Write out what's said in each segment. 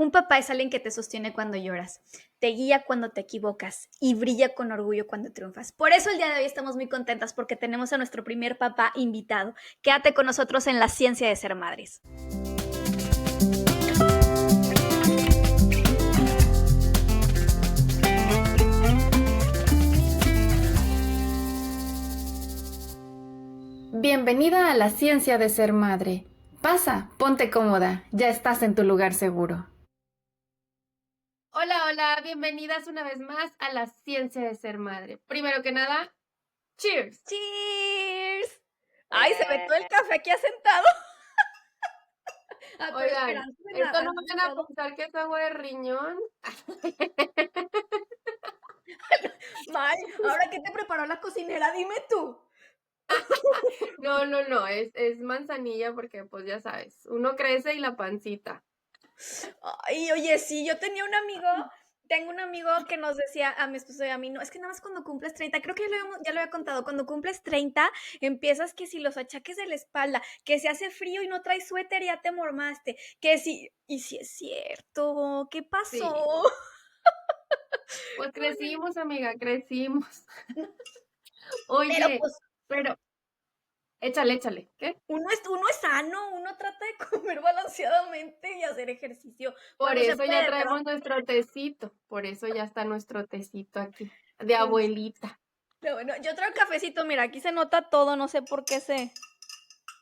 Un papá es alguien que te sostiene cuando lloras, te guía cuando te equivocas y brilla con orgullo cuando triunfas. Por eso el día de hoy estamos muy contentas porque tenemos a nuestro primer papá invitado. Quédate con nosotros en la ciencia de ser madres. Bienvenida a la ciencia de ser madre. Pasa, ponte cómoda, ya estás en tu lugar seguro. Hola, hola, bienvenidas una vez más a la ciencia de ser madre. Primero que nada, cheers. ¡Cheers! ¡Ay, se ve todo el café aquí asentado! Pero Oigan, espera, antes de esto nada, no antes de van a todo, pensar que es agua de riñón. May, ¿ahora qué te preparó la cocinera? Dime tú. No, es manzanilla porque pues ya sabes, uno crece y la pancita. Ay, oye, sí, tengo un amigo que nos decía a mi esposo y a mí, no, es que nada más cuando cumples 30, creo que ya lo había contado, cuando cumples 30 empiezas que si los achaques de la espalda, que se hace frío y no traes suéter ya te mormaste, y si es cierto, ¿qué Sí, pasó? pues crecimos, amiga, crecimos. Pero Oye, pues pero échale, ¿qué? uno es sano, uno trata de comer balanceadamente y hacer ejercicio Por cuando se eso ya puede, ¿verdad? traemos nuestro tecito, por eso ya está nuestro tecito aquí, de Sí. abuelita. Pero bueno, yo traigo cafecito, mira, aquí se nota todo, no sé por qué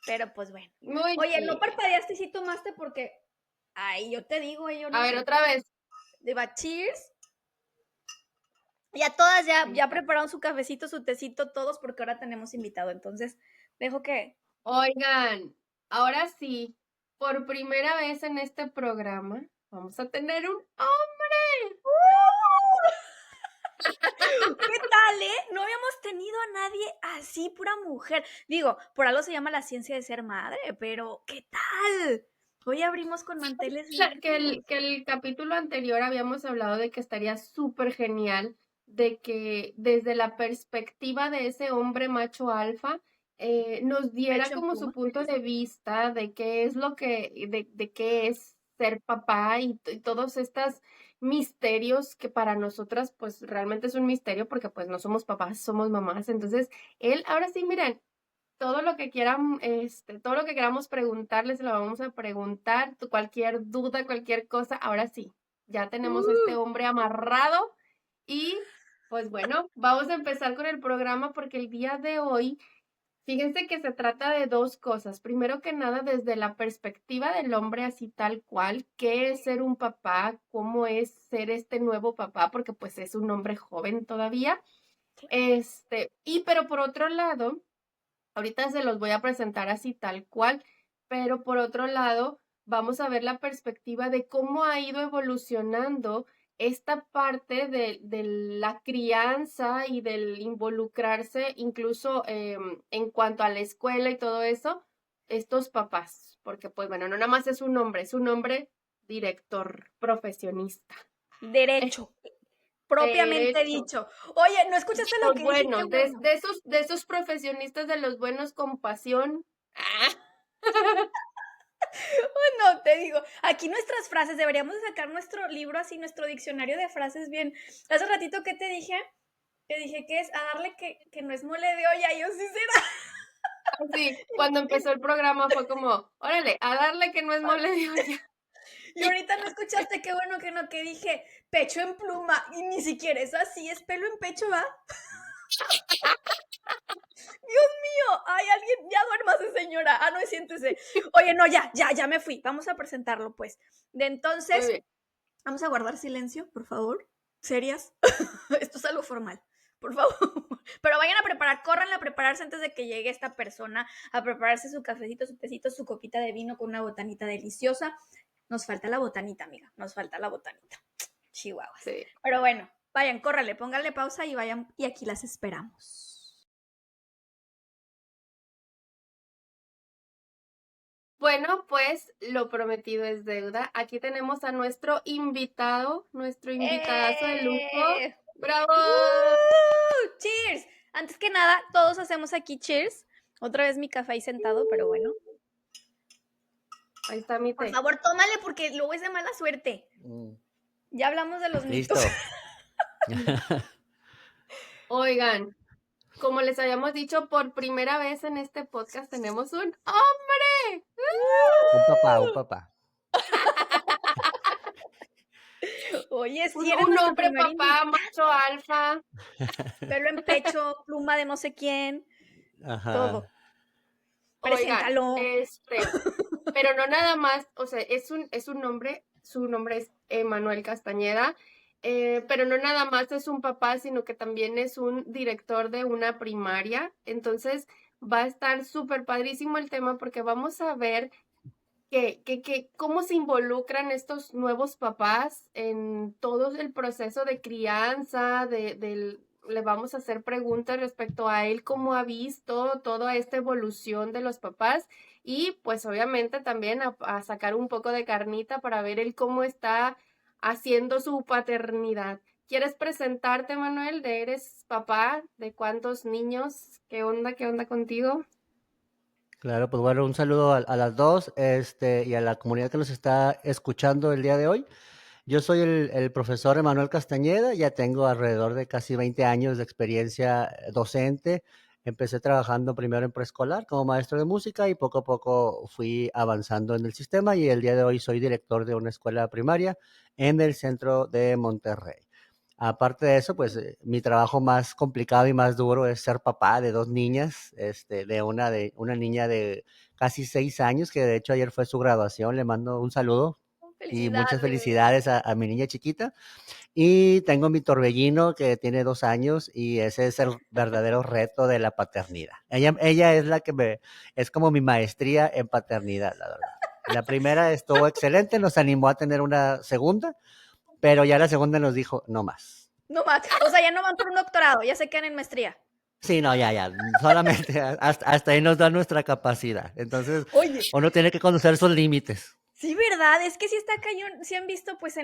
pero pues bueno. Muy Oye, no bien. parpadeaste y sí tomaste porque, ay, yo te digo, yo A no ver, sé. otra vez. Diva, cheers. Ya todas ya Listo. prepararon su cafecito, su tecito, todos, porque ahora tenemos invitado. Entonces, dejo que. Oigan, ahora sí, por primera vez en este programa, vamos a tener un hombre. ¿Qué tal, No habíamos tenido a nadie así, pura mujer. Digo, por algo se llama la ciencia de ser madre, pero ¿qué tal? Hoy abrimos con manteles largos. Que el capítulo anterior habíamos hablado de que estaría súper genial, de que desde la perspectiva de ese hombre macho alfa, nos diera Pecho en como su pluma. punto de vista de qué es lo que, de qué es ser papá y todos estos misterios que para nosotras pues realmente es un misterio porque pues no somos papás, somos mamás. Entonces, él, ahora sí, miren, todo lo que quieran, todo lo que queramos preguntarles, se lo vamos a preguntar. Cualquier duda, cualquier cosa, ahora sí, ya tenemos a este hombre amarrado y pues bueno, vamos a empezar con el programa porque el día de hoy, fíjense que se trata de dos cosas. Primero que nada, desde la perspectiva del hombre así tal cual, qué es ser un papá, cómo es ser este nuevo papá, porque pues es un hombre joven todavía. Y pero por otro lado, ahorita se los voy a presentar así tal cual, pero por otro lado, vamos a ver la perspectiva de cómo ha ido evolucionando esta parte de la crianza y del involucrarse incluso en cuanto a la escuela y todo eso, estos papás, porque pues bueno, no nada más es un hombre director, profesionista. Derecho. Propiamente Derecho. dicho. Oye, ¿no escuchaste lo Los que dije? Qué buenos, bueno. de esos profesionistas de los buenos con pasión. Ah. No, te digo, aquí nuestras frases, deberíamos de sacar nuestro libro así, nuestro diccionario de frases bien. Hace ratito, ¿qué te dije? Te dije que es a darle que no es mole de olla, yo sí será. Sí, cuando empezó el programa fue como, órale, a darle que no es mole de olla. Y ahorita no escuchaste, qué bueno que no, que dije pecho en pluma, y ni siquiera es así, es pelo en pecho, ¿va? Dios mío, ay, alguien, ya duérmase, señora. Ah, no, siéntese. Oye, no, ya me fui. Vamos a presentarlo, pues. De Muy entonces, bien. vamos a guardar silencio, por favor. Serias. Esto es algo formal. Por favor. Pero vayan a preparar, corran a prepararse antes de que llegue esta persona, a prepararse su cafecito, su tecito, su copita de vino con una botanita deliciosa. Nos falta la botanita, amiga. Nos falta la botanita. Chihuahuas. Sí. Pero bueno, vayan, córrale, pónganle pausa y vayan, y aquí las esperamos. Bueno, pues lo prometido es deuda. Aquí tenemos a nuestro invitadazo de lujo. ¡Eh! ¡Bravo! ¡Cheers! Antes que nada, todos hacemos aquí cheers. Otra vez mi café ahí sentado, pero bueno. Ahí está mi Por té. favor, tómale porque luego es de mala suerte. Mm, Ya hablamos de los Listo. mitos. Oigan, como les habíamos dicho, por primera vez en este podcast tenemos un hombre. Un papá. Oye, sí, Un, eres un nuestro hombre primer papá, invitado. macho alfa. Pelo en pecho, pluma de no sé quién, Ajá. todo. Oigan, Preséntalo. pero no nada más, o sea, es un nombre, su nombre es Emanuel Castañeda, pero no nada más es un papá, sino que también es un director de una primaria. Entonces va a estar súper padrísimo el tema porque vamos a ver cómo se involucran estos nuevos papás en todo el proceso de crianza, le vamos a hacer preguntas respecto a él, cómo ha visto toda esta evolución de los papás y pues obviamente también a sacar un poco de carnita para ver él cómo está haciendo su paternidad. ¿Quieres presentarte, Manuel? ¿Eres papá? ¿De cuántos niños? ¿Qué onda? ¿Qué onda contigo? Claro, pues bueno, un saludo a las dos, y a la comunidad que nos está escuchando el día de hoy. Yo soy el profesor Emanuel Castañeda, ya tengo alrededor de casi 20 años de experiencia docente. Empecé trabajando primero en preescolar como maestro de música y poco a poco fui avanzando en el sistema y el día de hoy soy director de una escuela primaria en el centro de Monterrey. Aparte de eso, pues mi trabajo más complicado y más duro es ser papá de dos niñas, de una niña de casi 6 años, que de hecho ayer fue su graduación. Le mando un saludo y muchas Felicidades. felicidades a mi niña chiquita. Y tengo mi torbellino que tiene 2 años y ese es el verdadero reto de la paternidad. Ella es la que es como mi maestría en paternidad, la verdad. La primera estuvo excelente, nos animó a tener una segunda, pero ya la segunda nos dijo, no más. No más. O sea, ya no van por un doctorado, ya se quedan en maestría. Sí, no, ya, solamente hasta ahí nos da nuestra capacidad. Entonces, Oye, uno tiene que conocer sus límites. sí, ¿verdad? Es que sí está cañón. Sí han visto, pues,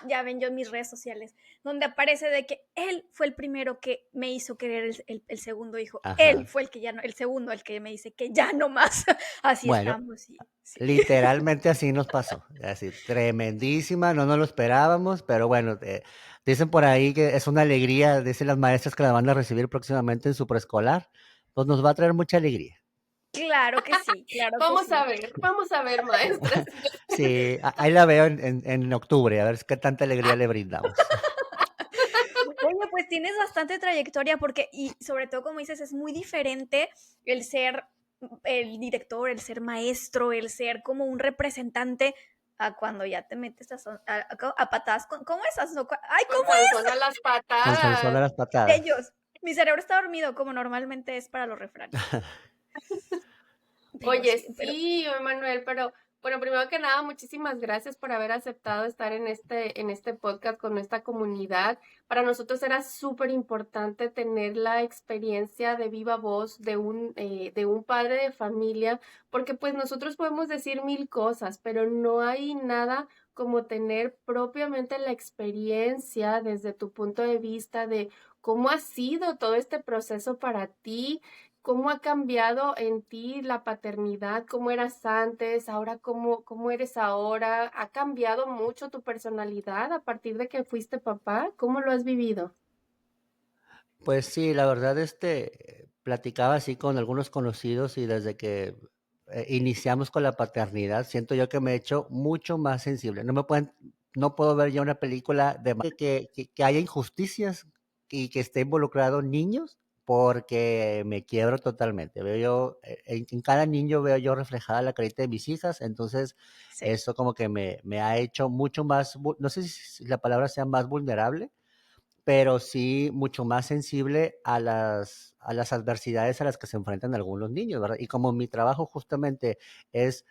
ya ven yo en mis redes sociales, donde aparece de que él fue el primero que me hizo querer el segundo hijo. Él Ajá. fue el que ya no, el segundo, el que me dice que ya no más. Así Bueno, estamos, sí. literalmente así nos pasó, así, tremendísima, no nos lo esperábamos, pero bueno, dicen por ahí que es una alegría, dicen las maestras que la van a recibir próximamente en su preescolar, pues nos va a traer mucha alegría. Claro que sí, claro que sí. Vamos a ver, maestras. Sí, ahí la veo en octubre, a ver qué tanta alegría le brindamos. Oye, pues tienes bastante trayectoria porque, y sobre todo como dices, es muy diferente el ser el director, el ser maestro, el ser como un representante a cuando ya te metes a patadas. ¿Cómo esas? Ay, Con ¿cómo Sansón a las Con Sansón a patadas. las patadas. ellos? Mi cerebro está dormido, como normalmente es para los refranes. Pero Oye, sí, pero sí, Manuel, pero bueno, primero que nada, muchísimas gracias por haber aceptado estar en este podcast con nuestra comunidad. Para nosotros era súper importante tener la experiencia de viva voz de un padre de familia, porque pues nosotros podemos decir mil cosas, pero no hay nada como tener propiamente la experiencia desde tu punto de vista de cómo ha sido todo este proceso para ti. ¿Cómo ha cambiado en ti la paternidad? ¿Cómo eras antes? Ahora, ¿cómo eres ahora? ¿Ha cambiado mucho tu personalidad a partir de que fuiste papá? ¿Cómo lo has vivido? Pues sí, la verdad, platicaba así con algunos conocidos y desde que iniciamos con la paternidad, siento yo que me he hecho mucho más sensible. No puedo ver ya una película que haya injusticias y que esté involucrado niños porque me quiebro totalmente. Veo yo, en cada niño veo yo reflejada la carita de mis hijas, entonces sí. eso como que me ha hecho mucho más, no sé si la palabra sea más vulnerable, pero sí mucho más sensible a las adversidades a las que se enfrentan algunos niños, ¿verdad? Y como mi trabajo justamente es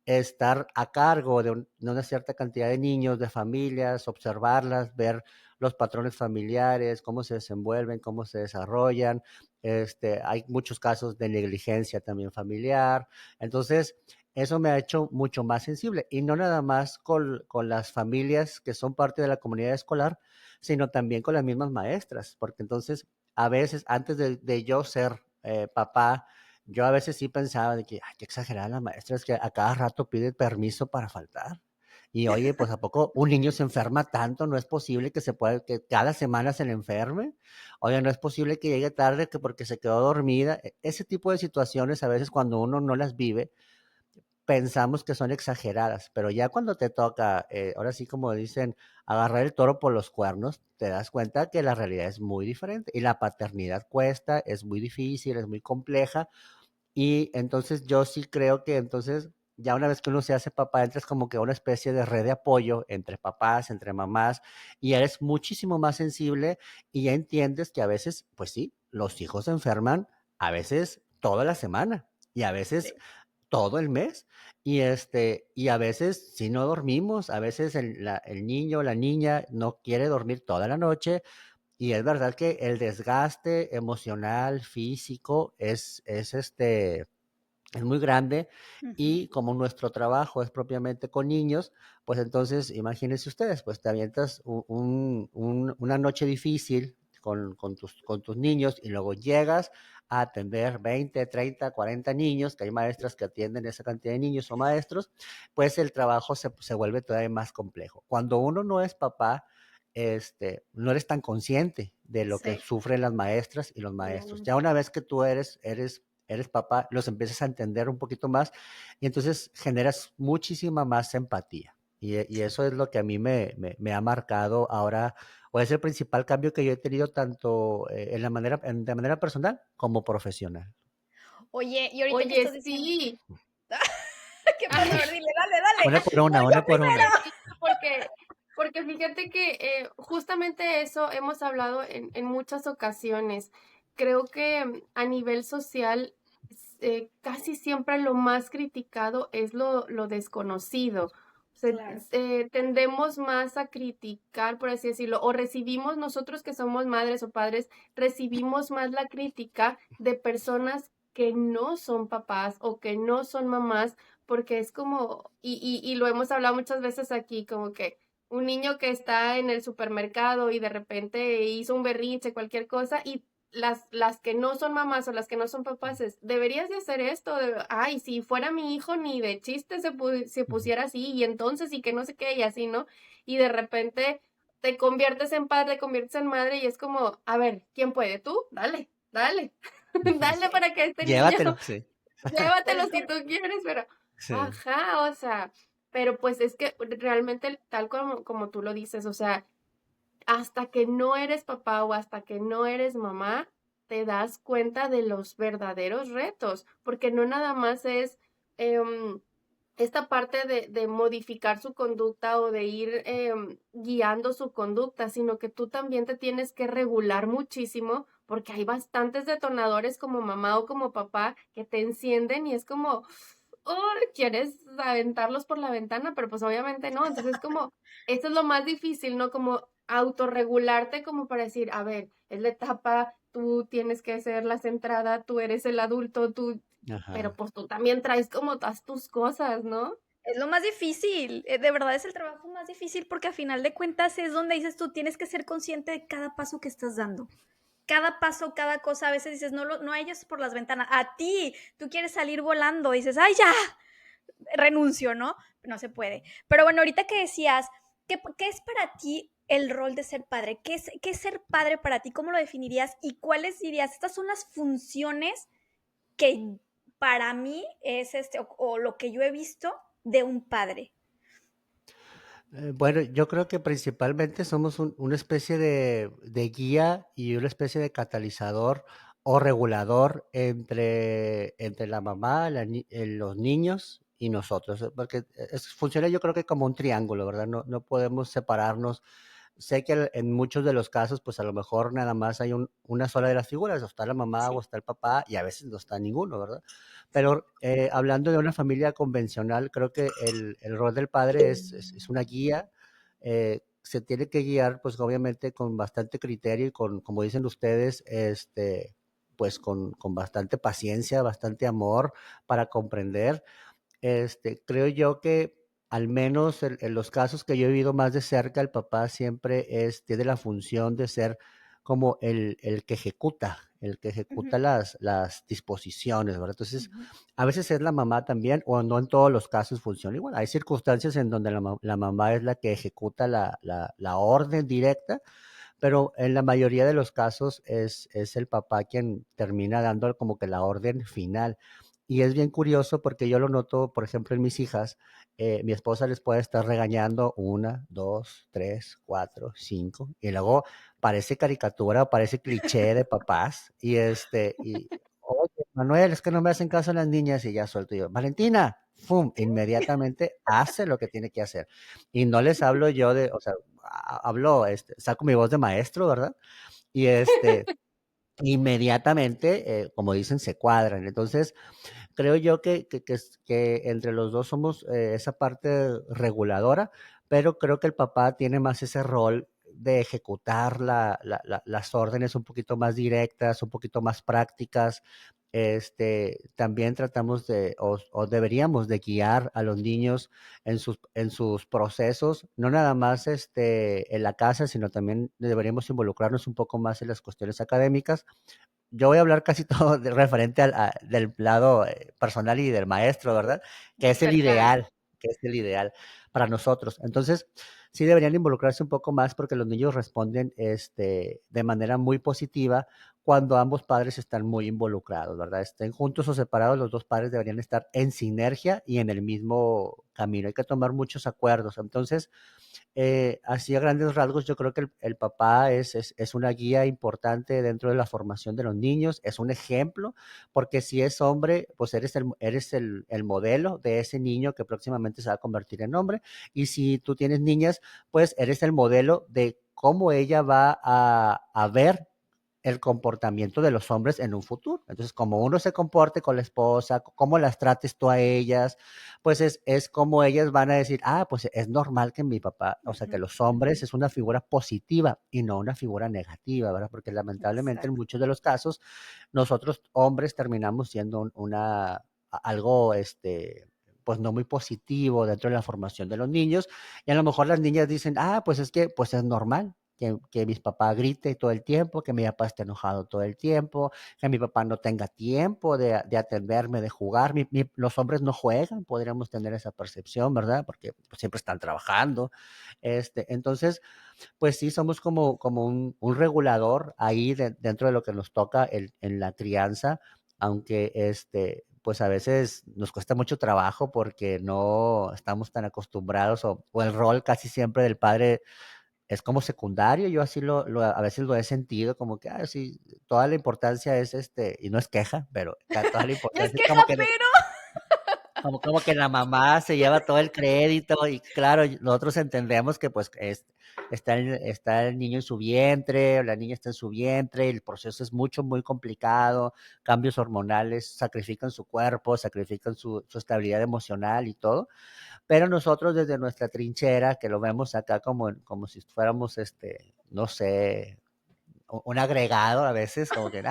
estar a cargo de una cierta cantidad de niños, de familias, observarlas, ver los patrones familiares, cómo se desenvuelven, cómo se desarrollan. Hay muchos casos de negligencia también familiar. Entonces, eso me ha hecho mucho más sensible. Y no nada más con las familias que son parte de la comunidad escolar, sino también con las mismas maestras, porque entonces a veces antes de yo ser papá, yo a veces sí pensaba de que, ay, qué exagerada la maestra, es que a cada rato pide permiso para faltar. Y oye, pues ¿a poco un niño se enferma tanto? No es posible que que cada semana se le enferme. Oye, no es posible que llegue tarde que porque se quedó dormida. Ese tipo de situaciones a veces cuando uno no las vive, pensamos que son exageradas, pero ya cuando te toca, ahora sí como dicen, agarrar el toro por los cuernos, te das cuenta que la realidad es muy diferente y la paternidad cuesta, es muy difícil, es muy compleja y entonces yo sí creo que entonces ya una vez que uno se hace papá, entras como que a una especie de red de apoyo entre papás, entre mamás y eres muchísimo más sensible y ya entiendes que a veces, pues sí, los hijos se enferman a veces toda la semana y a veces Sí. todo el mes. Y a veces si no dormimos, a veces el niño o la niña no quiere dormir toda la noche y es verdad que el desgaste emocional, físico es muy grande Ujú. y como nuestro trabajo es propiamente con niños, pues entonces imagínense ustedes, pues te avientas una noche difícil con tus niños y luego llegas a atender 20, 30, 40 niños, que hay maestras que atienden esa cantidad de niños o maestros, pues el trabajo se vuelve todavía más complejo. Cuando uno no es papá, no eres tan consciente de lo que Sí. sufren las maestras y los maestros. Mm. Ya una vez que tú eres papá, los empiezas a entender un poquito más y entonces generas muchísima más empatía. Y eso es lo que a mí me ha marcado ahora, o es el principal cambio que yo he tenido tanto de manera personal como profesional. Oye, y ahorita que Oye, estás diciendo, sí. ¿qué pasa? A ver, dile, dale, dale. Una por No, una, yo una por primero. una. Sí, porque fíjate que justamente eso hemos hablado en muchas ocasiones. Creo que a nivel social casi siempre lo más criticado es lo desconocido. O sea, Claro. tendemos más a criticar, por así decirlo, o recibimos nosotros que somos madres o padres, recibimos más la crítica de personas que no son papás o que no son mamás porque es como, y lo hemos hablado muchas veces aquí, como que un niño que está en el supermercado y de repente hizo un berrinche, cualquier cosa, y las que no son mamás o las que no son papás es, deberías de hacer esto, ay, si fuera mi hijo ni de chiste se pusiera así, y entonces, y que no sé qué, y así, ¿no? Y de repente te conviertes en padre, te conviertes en madre, y es como, a ver, ¿quién puede? ¿Tú? Dale, dale, dale Sí. para que este niño Llévatelo, sí. llévatelo Pues si tú quieres, pero Sí. ajá, o sea, pero pues es que realmente tal como tú lo dices, o sea, hasta que no eres papá o hasta que no eres mamá, te das cuenta de los verdaderos retos, porque no nada más es esta parte de modificar su conducta o de ir guiando su conducta, sino que tú también te tienes que regular muchísimo porque hay bastantes detonadores como mamá o como papá que te encienden y es como, oh, quieres aventarlos por la ventana, pero pues obviamente no. Entonces es como, esto es lo más difícil, ¿no? Como autorregularte como para decir, a ver, es la etapa, tú tienes que ser la centrada, tú eres el adulto, tú, pero Ajá. pues tú también traes como todas tus cosas, ¿no? Es lo más difícil, de verdad es el trabajo más difícil porque a final de cuentas es donde dices tú tienes que ser consciente de cada paso que estás dando. Cada paso, cada cosa, a veces dices, no a ellos por las ventanas, a ti, tú quieres salir volando, dices, ay, ya, renuncio, ¿no? No se puede. Pero bueno, ahorita que decías, ¿qué es para ti el rol de ser padre? ¿Qué es ser padre para ti? ¿Cómo lo definirías? ¿Y cuáles dirías? Estas son las funciones que para mí es o lo que yo he visto de un padre. Bueno, yo creo que principalmente somos una especie de guía y una especie de catalizador o regulador entre la mamá, los niños y nosotros, porque funciona yo creo que como un triángulo, ¿verdad? No podemos separarnos. Sé que en muchos de los casos, pues a lo mejor nada más hay una sola de las figuras, o está la mamá o Sí, está el papá, y a veces no está ninguno, ¿verdad? Pero hablando de una familia convencional, creo que el rol del padre es una guía, se tiene que guiar, pues obviamente con bastante criterio y con, como dicen ustedes, pues con bastante paciencia, bastante amor para comprender. Creo yo que al menos en los casos que yo he vivido más de cerca, el papá siempre tiene la función de ser como el que ejecuta, Ujú, las disposiciones, ¿verdad? Entonces, ujú. a veces es la mamá también, o no en todos los casos funciona igual. Hay circunstancias en donde la mamá es la que ejecuta la orden directa, pero en la mayoría de los casos es el papá quien termina dando como que la orden final. Y es bien curioso porque yo lo noto, por ejemplo, en mis hijas, mi esposa les puede estar regañando una, dos, tres, cuatro, cinco, y luego parece caricatura o parece cliché de papás, oye, Manuel, es que no me hacen caso las niñas, y ya suelto yo, Valentina, ¡fum! Inmediatamente hace lo que tiene que hacer. Y no les hablo yo de, o sea, hablo, saco mi voz de maestro, ¿verdad? Y inmediatamente, como dicen, se cuadran. Entonces, creo yo que entre los dos somos esa parte reguladora, pero creo que el papá tiene más ese rol de ejecutar las órdenes un poquito más directas, un poquito más prácticas. También tratamos o deberíamos de guiar a los niños en sus procesos, no nada más en la casa, sino también deberíamos involucrarnos un poco más en las cuestiones académicas. Yo voy a hablar casi todo referente del lado personal y del maestro, ¿verdad? Que es el ¿Verdad? ideal, que es el ideal para nosotros. Entonces, sí deberían involucrarse un poco más porque los niños responden de manera muy positiva cuando ambos padres están muy involucrados, ¿verdad? Estén juntos o separados, los dos padres deberían estar en sinergia y en el mismo camino. Hay que tomar muchos acuerdos. Entonces, así a grandes rasgos, yo creo que el papá es una guía importante dentro de la formación de los niños, es un ejemplo, porque si es hombre, pues eres el modelo de ese niño que próximamente se va a convertir en hombre, y si tú tienes niñas, pues eres el modelo de cómo ella va a ver el comportamiento de los hombres en un futuro. Entonces, como uno se comporte con la esposa, cómo las trates tú a ellas, pues es como ellas van a decir, pues es normal que mi papá, o sea, que Ujú, los hombres ujú. es una figura positiva y no una figura negativa, ¿verdad? Porque lamentablemente en Exacto. muchos de los casos, nosotros hombres terminamos siendo algo, pues no muy positivo dentro de la formación de los niños, y a lo mejor las niñas dicen, pues es que, pues es normal, que mis papás grite todo el tiempo, que mi papá esté enojado todo el tiempo, que mi papá no tenga tiempo de atenderme, de jugar. Los hombres no juegan, podríamos tener esa percepción, ¿verdad? Porque pues, siempre están trabajando. Entonces, pues sí, somos como un regulador ahí dentro de lo que nos toca en la crianza, aunque pues a veces nos cuesta mucho trabajo porque no estamos tan acostumbrados o el rol casi siempre del padre es como secundario. Yo así a veces lo he sentido como que, sí, toda la importancia es y no es queja, pero toda la Ya es importancia es queja, pero. como que la mamá se lleva todo el crédito y claro, nosotros entendemos que pues está el niño en su vientre, o la niña está en su vientre, el proceso es muy complicado, cambios hormonales sacrifican su cuerpo, sacrifican su estabilidad emocional y todo, pero nosotros desde nuestra trinchera, que lo vemos acá como si fuéramos, no sé, un agregado a veces, como que,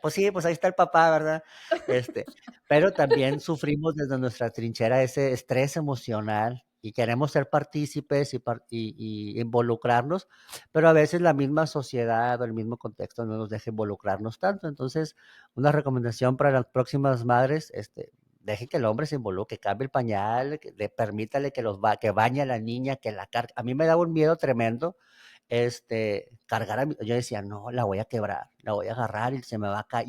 pues sí, pues ahí está el papá, ¿verdad? Este, pero también sufrimos desde nuestra trinchera ese estrés emocional y queremos ser partícipes y involucrarnos, pero a veces la misma sociedad o el mismo contexto no nos deja involucrarnos tanto. Entonces, una recomendación para las próximas madres, deje que el hombre se involucre, que cambie el pañal, permítale que bañe a la niña, que la cargue. A mí me daba un miedo tremendo cargar yo decía, no, la voy a quebrar, la voy a agarrar y se me va a caer.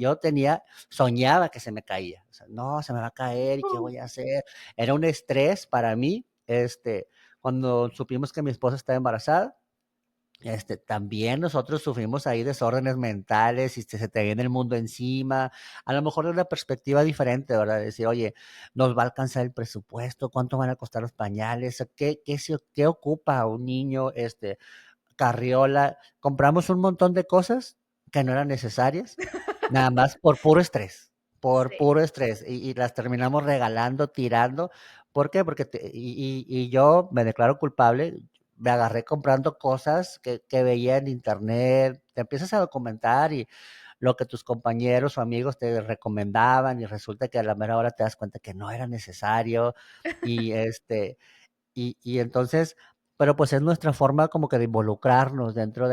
Soñaba que se me caía, o sea, no, se me va a caer y qué voy a hacer. Era un estrés para mí, cuando supimos que mi esposa estaba embarazada, también nosotros sufrimos ahí desórdenes mentales y se te viene el mundo encima, a lo mejor de una perspectiva diferente, ¿verdad? Decir, oye, nos va a alcanzar el presupuesto, ¿cuánto van a costar los pañales? ¿Qué ocupa un niño? Carriola, compramos un montón de cosas que no eran necesarias, nada más por puro estrés, por Sí. puro estrés, y las terminamos regalando, tirando. ¿Por qué? Porque y yo me declaro culpable, me agarré comprando cosas que veía en internet, te empiezas a documentar y lo que tus compañeros o amigos te recomendaban y resulta que a la mera hora te das cuenta que no era necesario y y entonces, pero pues es nuestra forma como que de involucrarnos dentro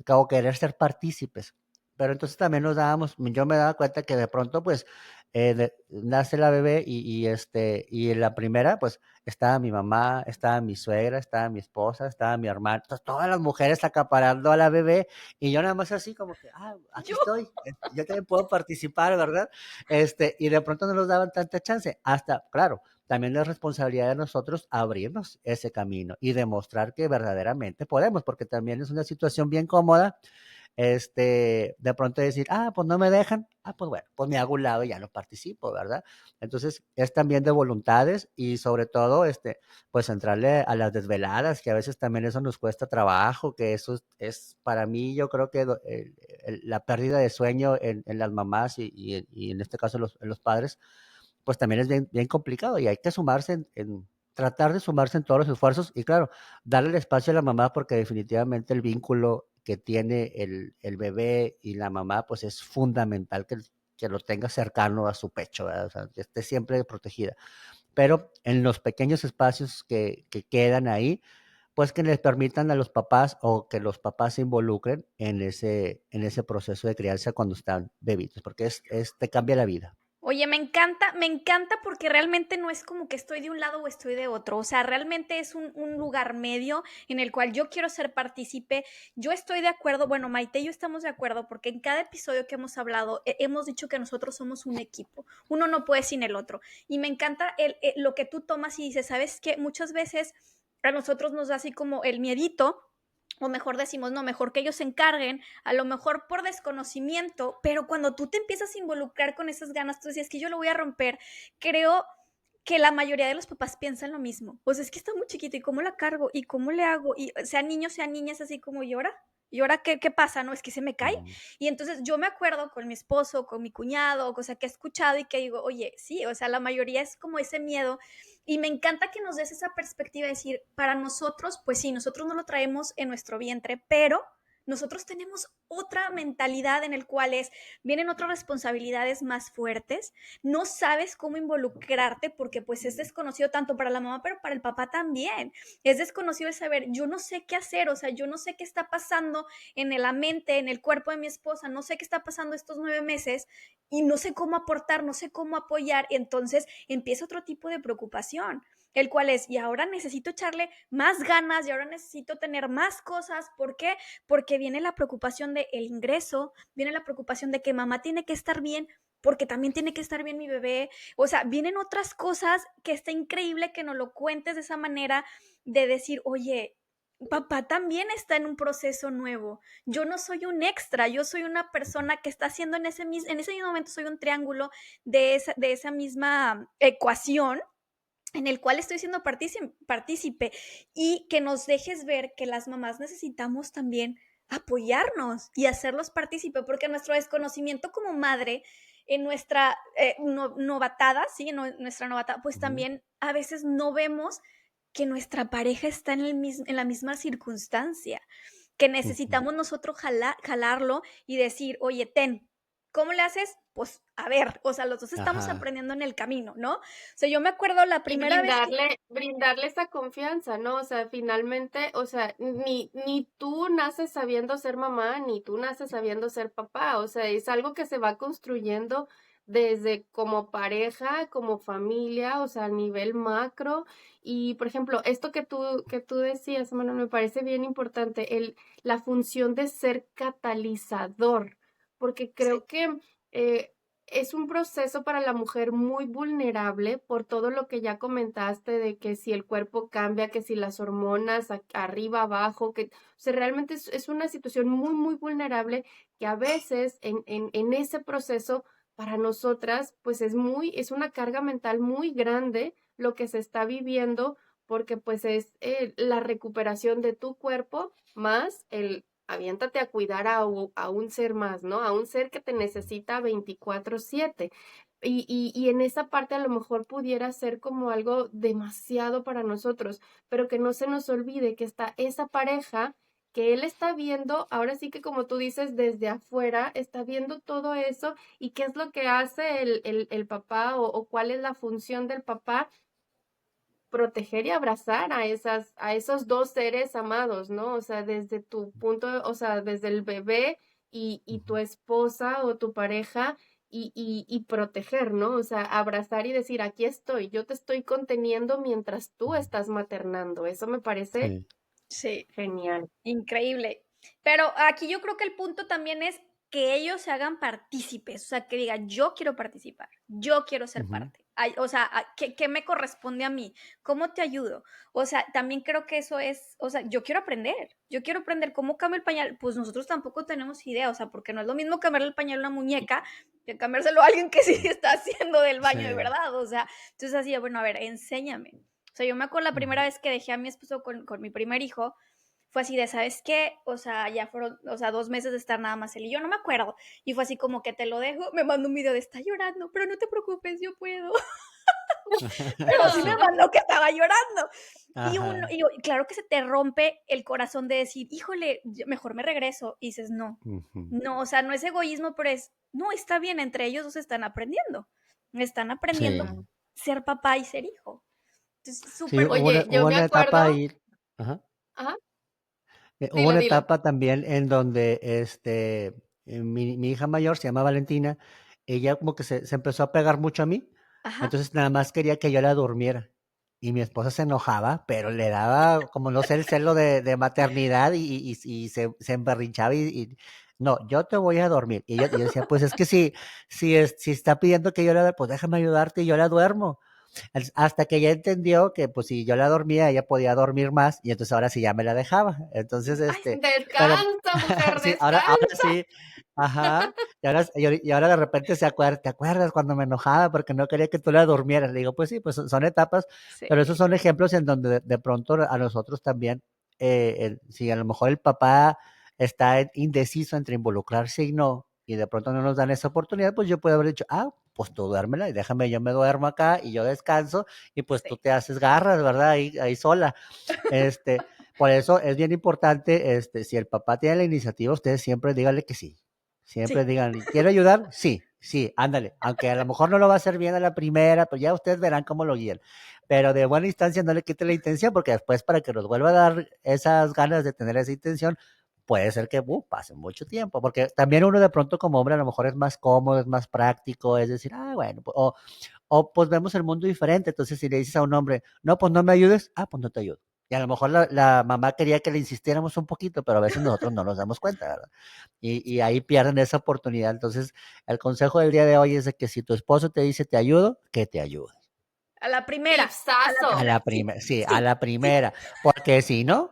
como querer ser partícipes. Pero entonces también yo me daba cuenta que de pronto, pues, nace la bebé y en la primera, pues, estaba mi mamá, estaba mi suegra, estaba mi esposa, estaba mi hermana, entonces, todas las mujeres acaparando a la bebé y yo nada más así como que, aquí Yo, estoy, yo también puedo participar, ¿verdad? Y de pronto no nos daban tanta chance, hasta, claro, también es responsabilidad de nosotros abrirnos ese camino y demostrar que verdaderamente podemos, porque también es una situación bien cómoda, de pronto decir, pues no me dejan, pues bueno, pues me hago un lado y ya no participo, ¿verdad? Entonces es también de voluntades y sobre todo, pues entrarle a las desveladas, que a veces también eso nos cuesta trabajo, que eso es para mí, yo creo que la pérdida de sueño en las mamás y en este caso en los padres, pues también es bien, bien complicado y hay que sumarse tratar de sumarse en todos los esfuerzos y claro, darle el espacio a la mamá porque definitivamente el vínculo que tiene el bebé y la mamá pues es fundamental que lo tenga cercano a su pecho, ¿verdad? O sea, que esté siempre protegida. Pero en los pequeños espacios que quedan ahí, pues que les permitan a los papás o que los papás se involucren en ese proceso de crianza cuando están bebitos, porque te cambia la vida. oye, me encanta porque realmente no es como que estoy de un lado o estoy de otro, o sea, realmente es un lugar medio en el cual yo quiero ser partícipe, yo estoy de acuerdo, bueno, Maite y yo estamos de acuerdo porque en cada episodio que hemos hablado hemos dicho que nosotros somos un equipo, uno no puede sin el otro, y me encanta lo que tú tomas y dices, ¿sabes qué? Muchas veces a nosotros nos da así como el miedito, o mejor decimos, no, mejor que ellos se encarguen, a lo mejor por desconocimiento, pero cuando tú te empiezas a involucrar con esas ganas, tú decías que yo lo voy a romper, creo que la mayoría de los papás piensan lo mismo. O sea, es que está muy chiquito y cómo la cargo y cómo le hago, y sean niños, sean niñas, así como llora. ¿Y ahora qué pasa? No, es que se me cae. Mm. Y entonces yo me acuerdo con mi esposo, con mi cuñado, o sea, que he escuchado y que digo, oye, sí, o sea, la mayoría es como ese miedo. Y me encanta que nos des esa perspectiva de decir, para nosotros, pues sí, nosotros no lo traemos en nuestro vientre, pero nosotros tenemos otra mentalidad en el cual vienen otras responsabilidades más fuertes, no sabes cómo involucrarte porque pues es desconocido tanto para la mamá, pero para el papá también. Es desconocido el saber, yo no sé qué hacer, o sea, yo no sé qué está pasando en la mente, en el cuerpo de mi esposa, no sé qué está pasando estos 9 meses y no sé cómo aportar, no sé cómo apoyar, y entonces empieza otro tipo de preocupación, el cual es, y ahora necesito echarle más ganas, y ahora necesito tener más cosas, ¿por qué? Porque viene la preocupación del ingreso, viene la preocupación de que mamá tiene que estar bien, porque también tiene que estar bien mi bebé, o sea, vienen otras cosas que está increíble que nos lo cuentes de esa manera de decir, oye, papá también está en un proceso nuevo, yo no soy un extra, yo soy una persona que está haciendo en ese mismo momento, soy un triángulo de esa misma ecuación en el cual estoy siendo partícipe y que nos dejes ver que las mamás necesitamos también apoyarnos y hacerlos partícipe, porque nuestro desconocimiento como madre, en nuestra novatada, ¿sí? En nuestra novatada, pues Ujú. también a veces no vemos que nuestra pareja está en la misma circunstancia, que Ujú. necesitamos nosotros jalarlo y decir, oye, ¿cómo le haces? Pues a ver, o sea, los dos estamos Ajá. aprendiendo en el camino, ¿no? O sea, yo me acuerdo la Y primera vez que... brindarle esa confianza, ¿no? O sea, finalmente, o sea, ni tú naces sabiendo ser mamá, ni tú naces sabiendo ser papá, o sea, es algo que se va construyendo desde como pareja, como familia, o sea, a nivel macro. Y, por ejemplo, esto que tú decías, Manuel, me parece bien importante, la función de ser catalizador, porque Sí, creo que eh, es un proceso para la mujer muy vulnerable por todo lo que ya comentaste de que si el cuerpo cambia, que si las hormonas arriba, abajo, que, o sea, realmente es una situación muy, muy vulnerable que a veces en ese proceso para nosotras, pues es una carga mental muy grande lo que se está viviendo porque pues es la recuperación de tu cuerpo más el aviéntate a cuidar a un ser más, ¿no? A un ser que te necesita 24/7. Y en esa parte a lo mejor pudiera ser como algo demasiado para nosotros, pero que no se nos olvide que está esa pareja que él está viendo, ahora sí que como tú dices, desde afuera, está viendo todo eso y qué es lo que hace el papá o cuál es la función del papá proteger y abrazar a esos dos seres amados, ¿no? O sea, desde tu punto, o sea, desde el bebé y tu esposa o tu pareja y proteger, ¿no? O sea, abrazar y decir, aquí estoy, yo te estoy conteniendo mientras tú estás maternando. Eso me parece Sí. Sí, genial. increíble. Pero aquí yo creo que el punto también es que ellos se hagan partícipes, o sea, que digan, yo quiero participar, yo quiero ser Ujú. parte. Ay, o sea, ¿qué me corresponde a mí? ¿Cómo te ayudo? O sea, también creo que eso es, o sea, yo quiero aprender cómo cambio el pañal. Pues nosotros tampoco tenemos idea, o sea, porque no es lo mismo cambiarle el pañal a una muñeca que cambiárselo a alguien que sí está haciendo del baño de Sí. verdad, o sea, entonces así, bueno, a ver, enséñame. O sea, yo me acuerdo la primera Ujú. vez que dejé a mi esposo con mi primer hijo, fue así de, ¿sabes qué? O sea, ya fueron, o sea, 2 meses de estar nada más él y yo, no me acuerdo. Y fue así como que te lo dejo, me mandó un video de está llorando, pero no te preocupes, yo puedo. Pero sí me Ah, mandó que estaba llorando. Ajá. Y claro que se te rompe el corazón de decir, híjole, mejor me regreso. Y dices, no, Ujú. no, o sea, no es egoísmo, pero es, no, está bien, entre ellos dos están aprendiendo Sí. claro. ser papá y ser hijo. Entonces, Sí, súper hubo bonito. Oye, yo hubo me una etapa acuerdo, ahí. Ajá. ajá, Hubo dilo, una dilo. etapa también en donde mi hija mayor se llama Valentina, ella como que se empezó a pegar mucho a mí, Ajá. entonces nada más quería que yo la durmiera. Y mi esposa se enojaba, pero le daba, como no sé, el celo de maternidad y se emberrinchaba no, yo te voy a dormir. Y yo decía, pues es que si está pidiendo que yo la, pues déjame ayudarte y yo la duermo. Hasta que ella entendió que pues si yo la dormía, ella podía dormir más y entonces ahora sí ya me la dejaba. Entonces, Ay, sí. pero Descansa, mujer, sí, ahora descansa. sí, ajá, y ahora de repente ¿te acuerdas cuando me enojaba porque no quería que tú la durmieras? Le digo, pues sí, pues son etapas, Sí. pero esos son ejemplos en donde de pronto a nosotros también, si a lo mejor el papá está indeciso entre involucrarse y no, y de pronto no nos dan esa oportunidad, pues yo puedo haber dicho, pues tú duérmela y déjame, yo me duermo acá y yo descanso y pues tú Sí. te haces garras, ¿verdad? Ahí sola. Por eso es bien importante, si el papá tiene la iniciativa, ustedes siempre díganle que sí. Siempre Sí. digan, ¿quiere ayudar? Sí, sí, ándale. Aunque a lo mejor no lo va a hacer bien a la primera, pues ya ustedes verán cómo lo guían. Pero de buena instancia no le quite la intención, porque después para que nos vuelva a dar esas ganas de tener esa intención, puede ser que pase mucho tiempo, porque también uno de pronto como hombre a lo mejor es más cómodo, es más práctico, es decir, bueno, o pues vemos el mundo diferente, entonces si le dices a un hombre, no, pues no me ayudes, pues no te ayudo. Y a lo mejor la mamá quería que le insistiéramos un poquito, pero a veces nosotros no nos damos cuenta, ¿verdad? Y ahí pierden esa oportunidad. Entonces, el consejo del día de hoy es de que si tu esposo te dice te ayudo, que te ayude. A la primera. A la A Tipsazo. primera. la Sí. primera, sí, a Sí. la Sí. primera. Porque si no,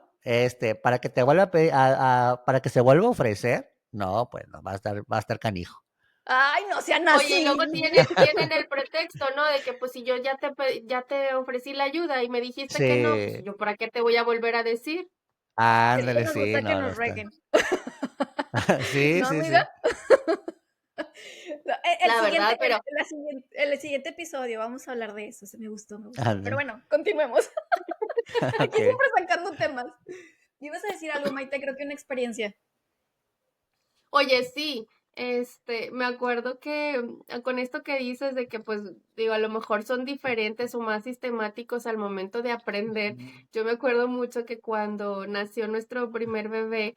para que te vuelva para que se vuelva a ofrecer, no, pues no, va a estar canijo. Ay, no sean Oye, y luego así. tienen el pretexto, ¿no? De que pues si yo ya te ofrecí la ayuda y me dijiste que no, pues Sí, yo para qué te voy a volver a decir. Sí, ándale, nos sí, gusta que no, no nos está. reguen. Sí, ¿No, sí, amiga? sí. El La siguiente, verdad, pero el siguiente episodio vamos a hablar de eso. Me gustó, me gustó. Pero Ándale. bueno, continuemos. Aquí Ok. siempre sacando temas. Ibas a decir algo, Maite, creo que una experiencia. oye, sí, me acuerdo que con esto que dices de que, pues, digo, a lo mejor son diferentes o más sistemáticos al momento de aprender. Yo me acuerdo mucho que cuando nació nuestro primer bebé,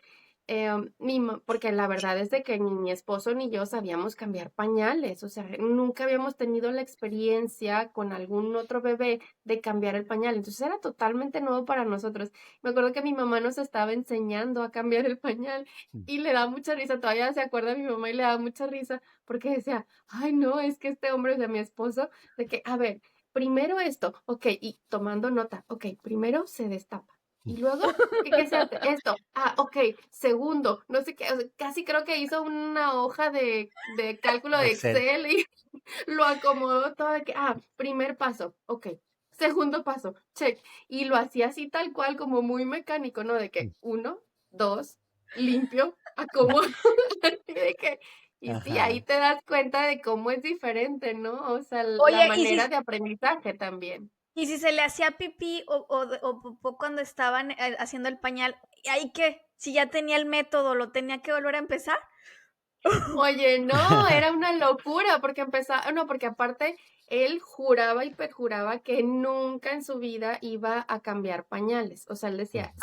porque la verdad es de que ni mi esposo ni yo sabíamos cambiar pañales, o sea, nunca habíamos tenido la experiencia con algún otro bebé de cambiar el pañal, entonces era totalmente nuevo para nosotros. Me acuerdo que mi mamá nos estaba enseñando a cambiar el pañal y le da mucha risa, todavía se acuerda mi mamá y le da mucha risa porque decía, ay no, es que este hombre, o sea, mi esposo, de que, a ver, primero esto, ok, y tomando nota, ok, primero se destapa. Y luego, ¿qué se hace? Esto, ok, segundo, no sé qué, o sea, casi creo que hizo una hoja de cálculo de Excel. Excel y lo acomodó todo de que, primer paso, ok, segundo paso, check. Y lo hacía así tal cual, como muy mecánico, ¿no? De que uno, dos, limpio, acomodo, y de que, y sí, ahí Ajá. te das cuenta de cómo es diferente, ¿no? O sea, la Oye, manera de aprendizaje también. y si se le hacía pipí o popó cuando estaban haciendo el pañal, ¿ahí qué? Si ya tenía el método, ¿lo tenía que volver a empezar? Oye, no, era una locura porque no, porque aparte él juraba y perjuraba que nunca en su vida iba a cambiar pañales. O sea, él decía,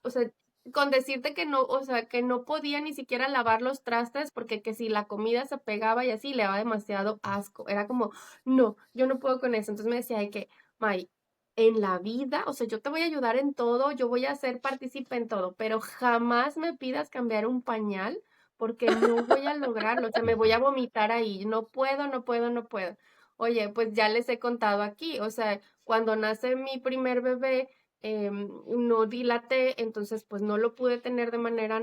o sea, con decirte que no, o sea, que no podía ni siquiera lavar los trastes porque que si la comida se pegaba y así le daba demasiado asco. Era como, no, yo no puedo con eso. Entonces me decía de que, May, en la vida, o sea, yo te voy a ayudar en todo, yo voy a ser partícipe en todo, pero jamás me pidas cambiar un pañal porque no voy a lograrlo, o sea, me voy a vomitar ahí, no puedo, no puedo, no puedo. Oye, pues ya les he contado aquí, o sea, cuando nace mi primer bebé, no dilaté, entonces pues no lo pude tener de manera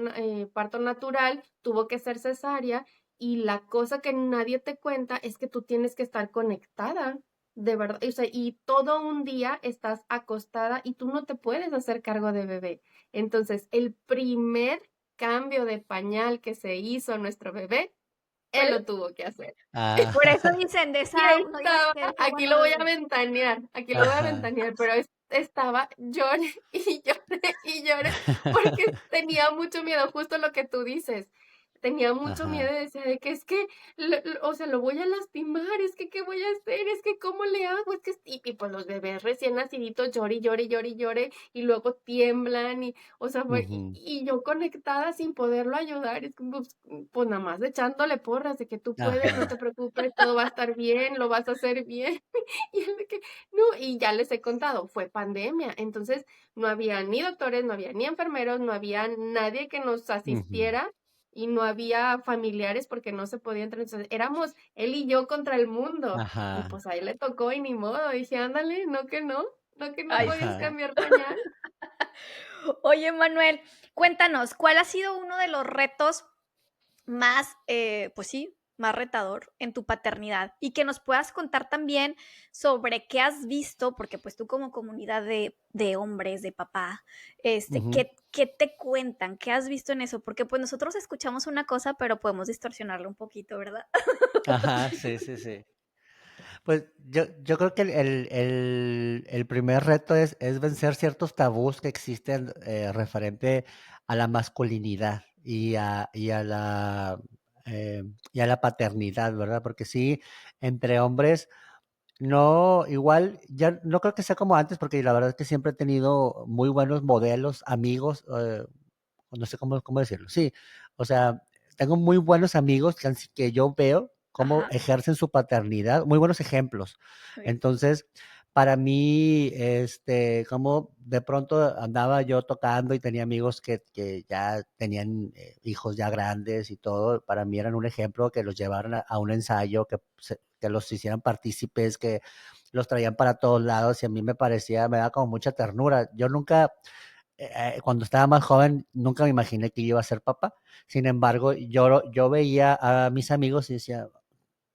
parto natural, tuvo que ser cesárea y la cosa que nadie te cuenta es que tú tienes que estar conectada, de verdad, o sea, y todo un día estás acostada y tú no te puedes hacer cargo de bebé. Entonces, el primer cambio de pañal que se hizo nuestro bebé, él lo tuvo que hacer. Por eso Ah, dicen de Y esa, no digas estaba, que es aquí bueno lo voy a bebé. ventanear, aquí lo voy a ajá. ventanear, pero estaba llore y llore y llore porque tenía mucho miedo, justo lo que tú dices. Tenía mucho miedo Ajá. y decía de que es que, o sea, lo voy a lastimar, es que, ¿qué voy a hacer? Es que, ¿cómo le hago? Es que, y pues los bebés recién naciditos llore y llore y llore y llore y luego tiemblan y, o sea, Ujú. y yo conectada sin poderlo ayudar, es que, pues nada más echándole porras de que tú puedes, no te Ajá. preocupes, todo va a estar bien, lo vas a hacer bien. Y él de que, no, y ya les he contado, fue pandemia, entonces no había ni doctores, no había ni enfermeros, no había nadie que nos Ujú. asistiera y no había familiares porque no se podía entrar. Entonces éramos él y yo contra el mundo. Y Ajá. pues ahí le tocó y ni modo. Dije, ándale, no que no Ay, podías Ajá. cambiar pañal. oye, Manuel, cuéntanos, ¿cuál ha sido uno de los retos más, pues sí, más retador en tu paternidad? Y que nos puedas contar también sobre qué has visto, porque pues tú como comunidad de hombres, de papá, Ujú. ¿qué te cuentan? ¿Qué has visto en eso? Porque pues nosotros escuchamos una cosa, pero podemos distorsionarlo un poquito, ¿verdad? Ajá, sí, sí, sí. Pues yo creo que el primer reto es vencer ciertos tabús que existen referente a la masculinidad y a la paternidad, ¿verdad? Porque sí, entre hombres, no, igual, ya no creo que sea como antes, porque la verdad es que siempre he tenido muy buenos modelos, amigos, no sé cómo decirlo. Sí, o sea, tengo muy buenos amigos que yo veo cómo Ajá. ejercen su paternidad, muy buenos ejemplos. Ok. Entonces, para mí, como de pronto andaba yo tocando y tenía amigos que ya tenían hijos ya grandes y todo, para mí eran un ejemplo que los llevaran a un ensayo, que los hicieran partícipes, que los traían para todos lados y a mí me daba como mucha ternura. Yo nunca, cuando estaba más joven, nunca me imaginé que iba a ser papá. Sin embargo, yo veía a mis amigos y decía,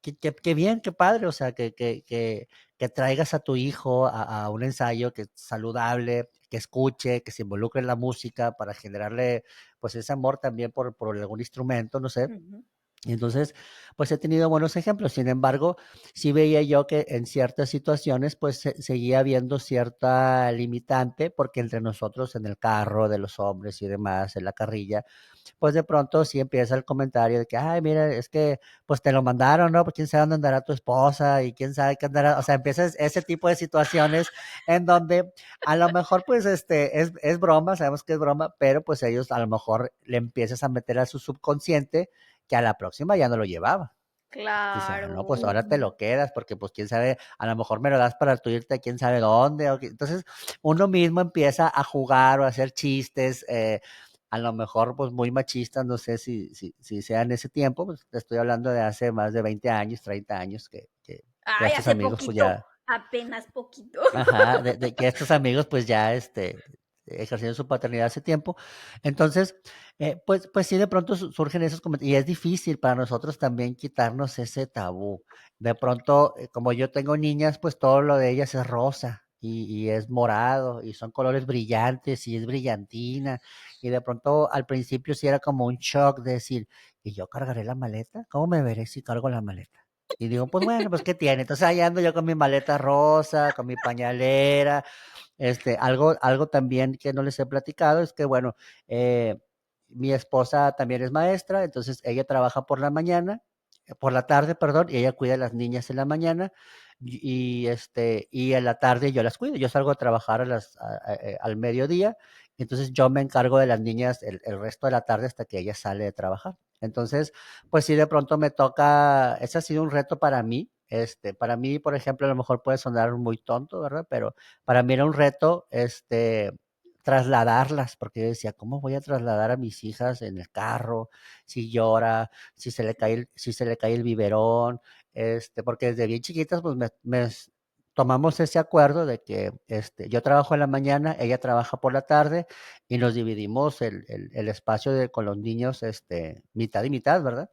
qué bien, qué padre, o sea, que traigas a tu hijo a un ensayo que es saludable, que escuche, que se involucre en la música para generarle pues ese amor también por algún instrumento, no sé. Ujú. Y entonces, pues he tenido buenos ejemplos. Sin embargo, sí veía yo que en ciertas situaciones, pues seguía habiendo cierta limitante, porque entre nosotros en el carro de los hombres y demás, en la carrilla, pues de pronto sí empieza el comentario de que, ay, mira, es que pues te lo mandaron, ¿no? Pues quién sabe dónde andará tu esposa y quién sabe qué andará. O sea, empieza ese tipo de situaciones en donde a lo mejor, pues, es broma, sabemos que es broma, pero pues ellos a lo mejor le empiezas a meter a su subconsciente que a la próxima ya no lo llevaba. Dice, ah, no, pues Claro. ahora te lo quedas, porque pues quién sabe, a lo mejor me lo das para tú irte a quién sabe dónde. Entonces, uno mismo empieza a jugar o a hacer chistes, a lo mejor pues muy machistas, no sé si sea en ese tiempo, pues te estoy hablando de hace más de 20 años, 30 años, que Ay, estos hace amigos pues poquito, ya, apenas poquito. ajá, de que estos amigos pues ya ejercieron su paternidad hace tiempo. Entonces, pues sí, de pronto surgen esos comentarios y es difícil para nosotros también quitarnos ese tabú. De pronto, como yo tengo niñas, pues todo lo de ellas es rosa y es morado y son colores brillantes y es brillantina. Y de pronto al principio sí era como un shock de decir, ¿y yo cargaré la maleta? ¿Cómo me veré si cargo la maleta? Y digo, pues bueno, pues ¿qué tiene? Entonces ahí ando yo con mi maleta rosa, con mi pañalera. Algo también que no les he platicado es que, bueno, eh, mi esposa también es maestra, entonces ella trabaja por la mañana, por la tarde, perdón, y ella cuida a las niñas en la mañana. y en la tarde yo las cuido. Yo salgo a trabajar al mediodía, entonces yo me encargo de las niñas el resto de la tarde hasta que ella sale de trabajar. Entonces, pues sí, de pronto me toca, ese ha sido un reto para mí. Para mí, por ejemplo, a lo mejor puede sonar muy tonto, ¿verdad? Pero para mí era un reto, trasladarlas, porque yo decía, ¿cómo voy a trasladar a mis hijas en el carro? Si llora, si se le cae el biberón, porque desde bien chiquitas, pues tomamos ese acuerdo de que yo trabajo en la mañana, ella trabaja por la tarde y nos dividimos el espacio con los niños, mitad y mitad, ¿verdad?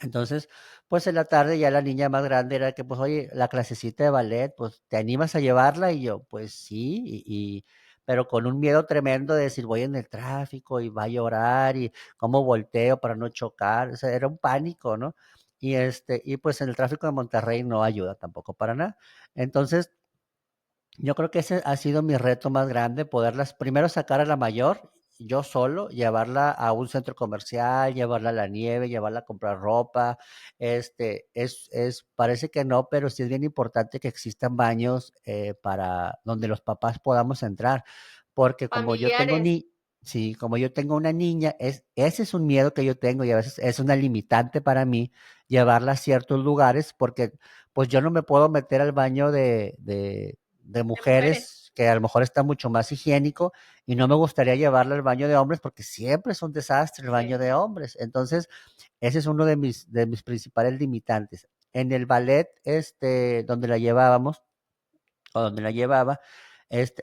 Entonces, pues en la tarde ya la niña más grande era que, pues, oye, la clasecita de ballet, pues, ¿te animas a llevarla? Y yo, pues sí, pero con un miedo tremendo de decir, voy en el tráfico y va a llorar y cómo volteo para no chocar, o sea, era un pánico, ¿no? Y pues en el tráfico de Monterrey no ayuda tampoco para nada. Entonces, yo creo que ese ha sido mi reto más grande, poderlas primero sacar a la mayor, yo solo, llevarla a un centro comercial, llevarla a la nieve, llevarla a comprar ropa. Parece que no, pero sí es bien importante que existan baños para donde los papás podamos entrar, porque Familiares. sí, como yo tengo una niña, ese es un miedo que yo tengo y a veces es una limitante para mí llevarla a ciertos lugares, porque pues yo no me puedo meter al baño de De mujeres. mujeres, que a lo mejor está mucho más higiénico, y no me gustaría llevarla al baño de hombres porque siempre es un desastre el baño Sí. de hombres. Entonces, ese es uno de mis principales limitantes. En el ballet, donde la llevábamos, o donde la llevaba,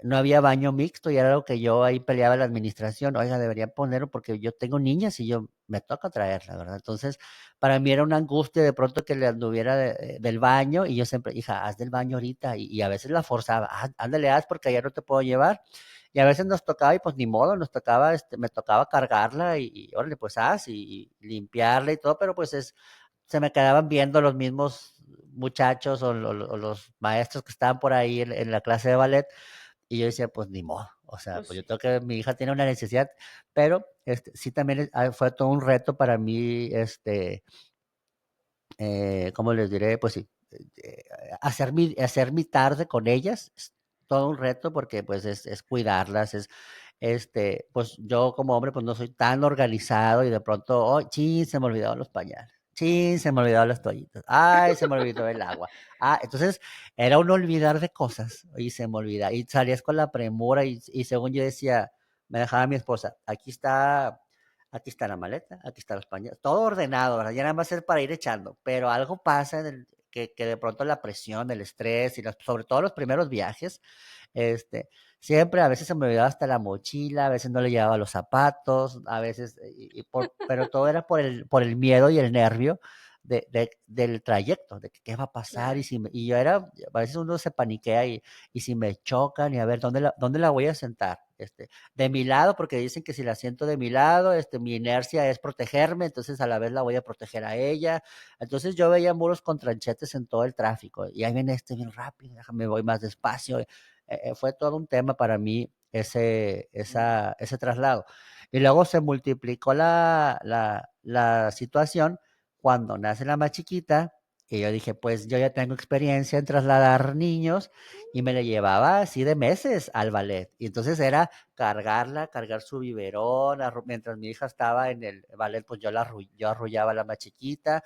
no había baño mixto y era algo que yo ahí peleaba la administración, oiga, deberían ponerlo porque yo tengo niñas y yo me toca traerla, ¿verdad? Entonces, para mí era una angustia de pronto que le anduviera del baño y yo siempre, hija, haz del baño ahorita y a veces la forzaba, ándale, haz porque allá no te puedo llevar. Y a veces nos tocaba y pues ni modo, me tocaba cargarla y órale, pues haz y limpiarla y todo, pero pues se me quedaban viendo los mismos muchachos o los maestros que estaban por ahí en la clase de ballet y yo decía, pues ni modo, o sea, Pues pues yo sí. tengo que, mi hija tiene una necesidad, pero sí también fue todo un reto para mí, ¿cómo les diré? Pues sí, eh, hacer mi tarde con ellas es todo un reto porque pues es cuidarlas, pues yo como hombre pues no soy tan organizado y de pronto, oh, chin, se me olvidaron los pañales, chin, se me olvidaron las toallitas, ay, se me olvidó el agua. Entonces era un olvidar de cosas y se me olvida y salías con la premura y según yo decía, me dejaba mi esposa, aquí está la maleta, aquí están los pañales, todo ordenado, ¿verdad? Ya nada más es para ir echando, pero algo pasa que de pronto la presión, el estrés y sobre todo los primeros viajes, este, siempre a veces se me olvidaba hasta la mochila, a veces no le llevaba los zapatos, a veces, pero todo era por el miedo y el nervio del trayecto, de que qué va a pasar, Claro. y yo a veces uno se paniquea y si me chocan y a ver dónde la voy a sentar, de mi lado, porque dicen que si la siento de mi lado, mi inercia es protegerme, entonces a la vez la voy a proteger a ella. Entonces yo veía muros con tranchetes en todo el tráfico y ahí viene bien rápido, déjame voy más despacio. Fue todo un tema para mí ese traslado. Y luego se multiplicó la situación cuando nace la más chiquita y yo dije, pues yo ya tengo experiencia en trasladar niños y me la llevaba así de meses al ballet. Y entonces era cargar su biberón, mientras mi hija estaba en el ballet, pues yo arrullaba a la más chiquita.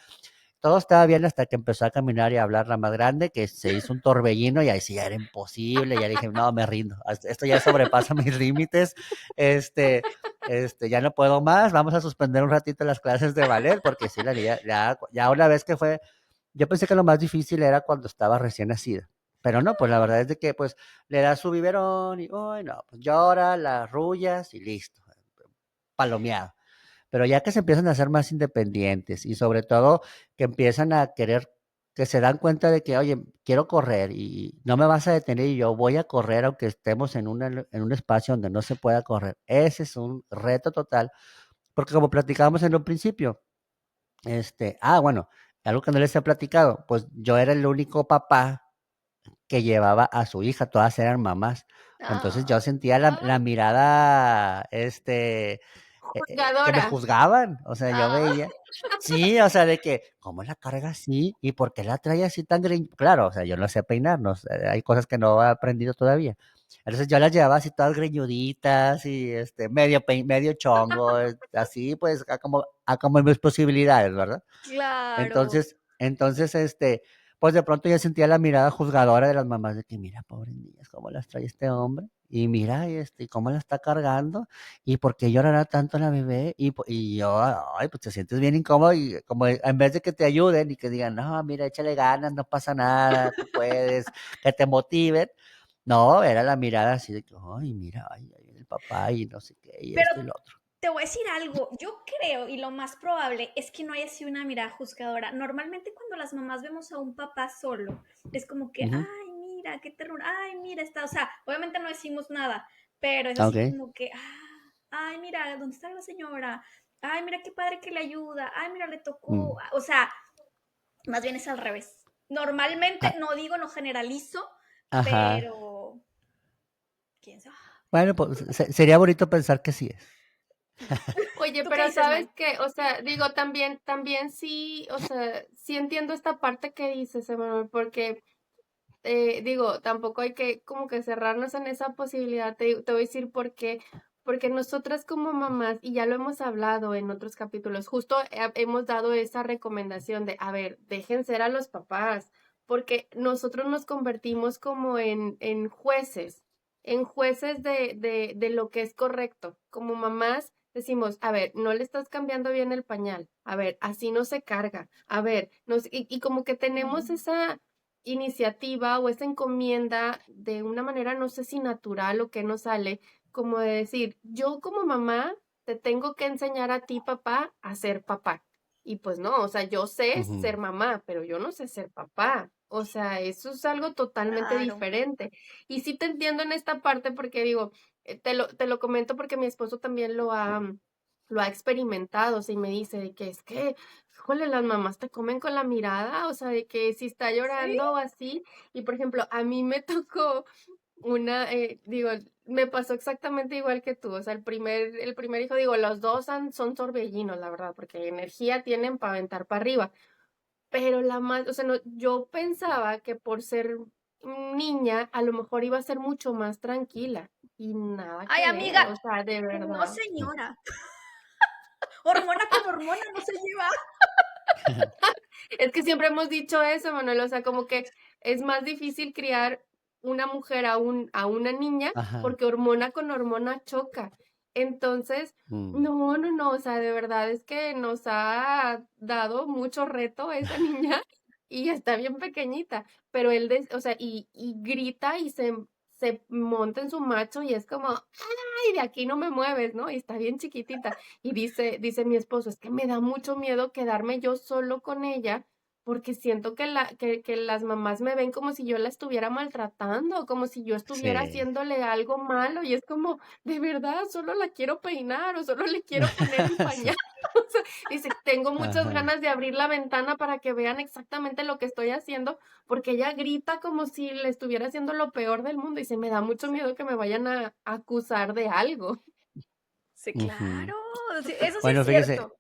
Todo estaba bien hasta que empezó a caminar y a hablar la más grande, que se hizo un torbellino y ahí sí ya era imposible. Ya dije, no, me rindo. Esto ya sobrepasa mis límites. Este, ya no puedo más. Vamos a suspender un ratito las clases de ballet porque sí, la niña, ya una vez que fue, yo pensé que lo más difícil era cuando estaba recién nacida. Pero no, pues la verdad es de que pues le das su biberón y, uy, no, pues llora, la arrullas y listo, palomeado. Pero ya que se empiezan a ser más independientes y sobre todo que empiezan a querer, que se dan cuenta de que, oye, quiero correr y no me vas a detener y yo voy a correr aunque estemos en un espacio donde no se pueda correr. Ese es un reto total, porque como platicábamos en un principio, bueno, algo que no les he platicado, pues yo era el único papá que llevaba a su hija, todas eran mamás. Entonces yo Ah, sentía la mirada, que me juzgadora. juzgaban, o sea, yo Ah, veía, sí, o sea, de que, ¿cómo la carga así? ¿Y por qué la trae así tan Claro, o sea, yo no sé peinarnos, hay cosas que no he aprendido todavía. Entonces yo las llevaba así todas greñuditas y medio chongo, así pues a como mis posibilidades, ¿verdad? claro. Entonces, pues de pronto ya sentía la mirada juzgadora de las mamás de que mira, pobres niñas, cómo las trae este hombre, y mira, y cómo la está cargando, y por qué llorará tanto la bebé, y yo, ay, pues te sientes bien incómodo, y como en vez de que te ayuden y que digan, no, mira, échale ganas, no pasa nada, tú puedes, que te motiven, no, era la mirada así de que, ay, mira, ay, ahí viene el papá, y no sé qué, y Pero esto y lo otro. te voy a decir algo, yo creo y lo más probable es que no haya sido una mirada juzgadora. Normalmente cuando las mamás vemos a un papá solo, es como que, Ujú. ay, mira, qué ternura, ay, mira, está, o sea, obviamente no decimos nada, pero es así Ok. como que, ay, mira, ¿dónde está la señora? Ay, mira qué padre que le ayuda, ay, mira, le tocó, Mm. o sea, más bien es al revés. Normalmente, Ah, no digo, no generalizo, ajá. pero, quién sabe. Bueno, pues sería bonito pensar que sí es. Oye, ¿Tú qué pero dices, sabes May? que, o sea, digo, también sí, o sea, sí entiendo esta parte que dices, Emanuel, porque digo, tampoco hay que como que cerrarnos en esa posibilidad. Te voy a decir por qué. Porque nosotras como mamás, y ya lo hemos hablado en otros capítulos, justo hemos dado esa recomendación de, a ver, dejen ser a los papás, porque nosotros nos convertimos como en jueces de lo que es correcto. Como mamás decimos, a ver, no le estás cambiando bien el pañal, a ver, así no se carga, a ver, y como que tenemos esa iniciativa o esa encomienda de una manera, no sé si natural o que nos sale, como de decir, yo como mamá te tengo que enseñar a ti, papá, a ser papá. Y pues no, o sea, yo sé ser Ujú. mamá, pero yo no sé ser papá. O sea, eso es algo totalmente Claro. diferente. Y sí te entiendo en esta parte porque digo, te lo comento porque mi esposo también lo ha experimentado, o sea, y me dice de que es que híjole, las mamás te comen con la mirada, o sea, de que si está Sí. llorando o así, y por ejemplo, a mí me tocó digo, me pasó exactamente igual que tú, o sea, el primer hijo, digo, los dos son torbellinos, la verdad, porque energía tienen para aventar para arriba, pero la más, o sea, no, yo pensaba que por ser niña, a lo mejor iba a ser mucho más tranquila, y nada Ay, que ver, amiga, o sea, de no verdad. señora. Hormona con hormona no se lleva. Es que siempre hemos dicho eso, Manuel, o sea, como que es más difícil criar una mujer a una niña Ajá. porque hormona con hormona choca. Entonces, Mm. no, o sea, de verdad es que nos ha dado mucho reto esa niña y está bien pequeñita, pero o sea, y grita y se monta en su macho y es como, ay, de aquí no me mueves, ¿no? Y está bien chiquitita. Y dice mi esposo, es que me da mucho miedo quedarme yo solo con ella porque siento que las mamás me ven como si yo la estuviera maltratando, como si yo estuviera Sí. haciéndole algo malo y es como, de verdad, solo la quiero peinar o solo le quiero poner el Sí. pañal. O sea, dice, tengo muchas Ajá. ganas de abrir la ventana para que vean exactamente lo que estoy haciendo, porque ella grita como si le estuviera haciendo lo peor del mundo y se me da mucho miedo que me vayan a acusar de algo. Sí, Ujú. claro. Sí, eso sí es Bueno, fíjese, cierto.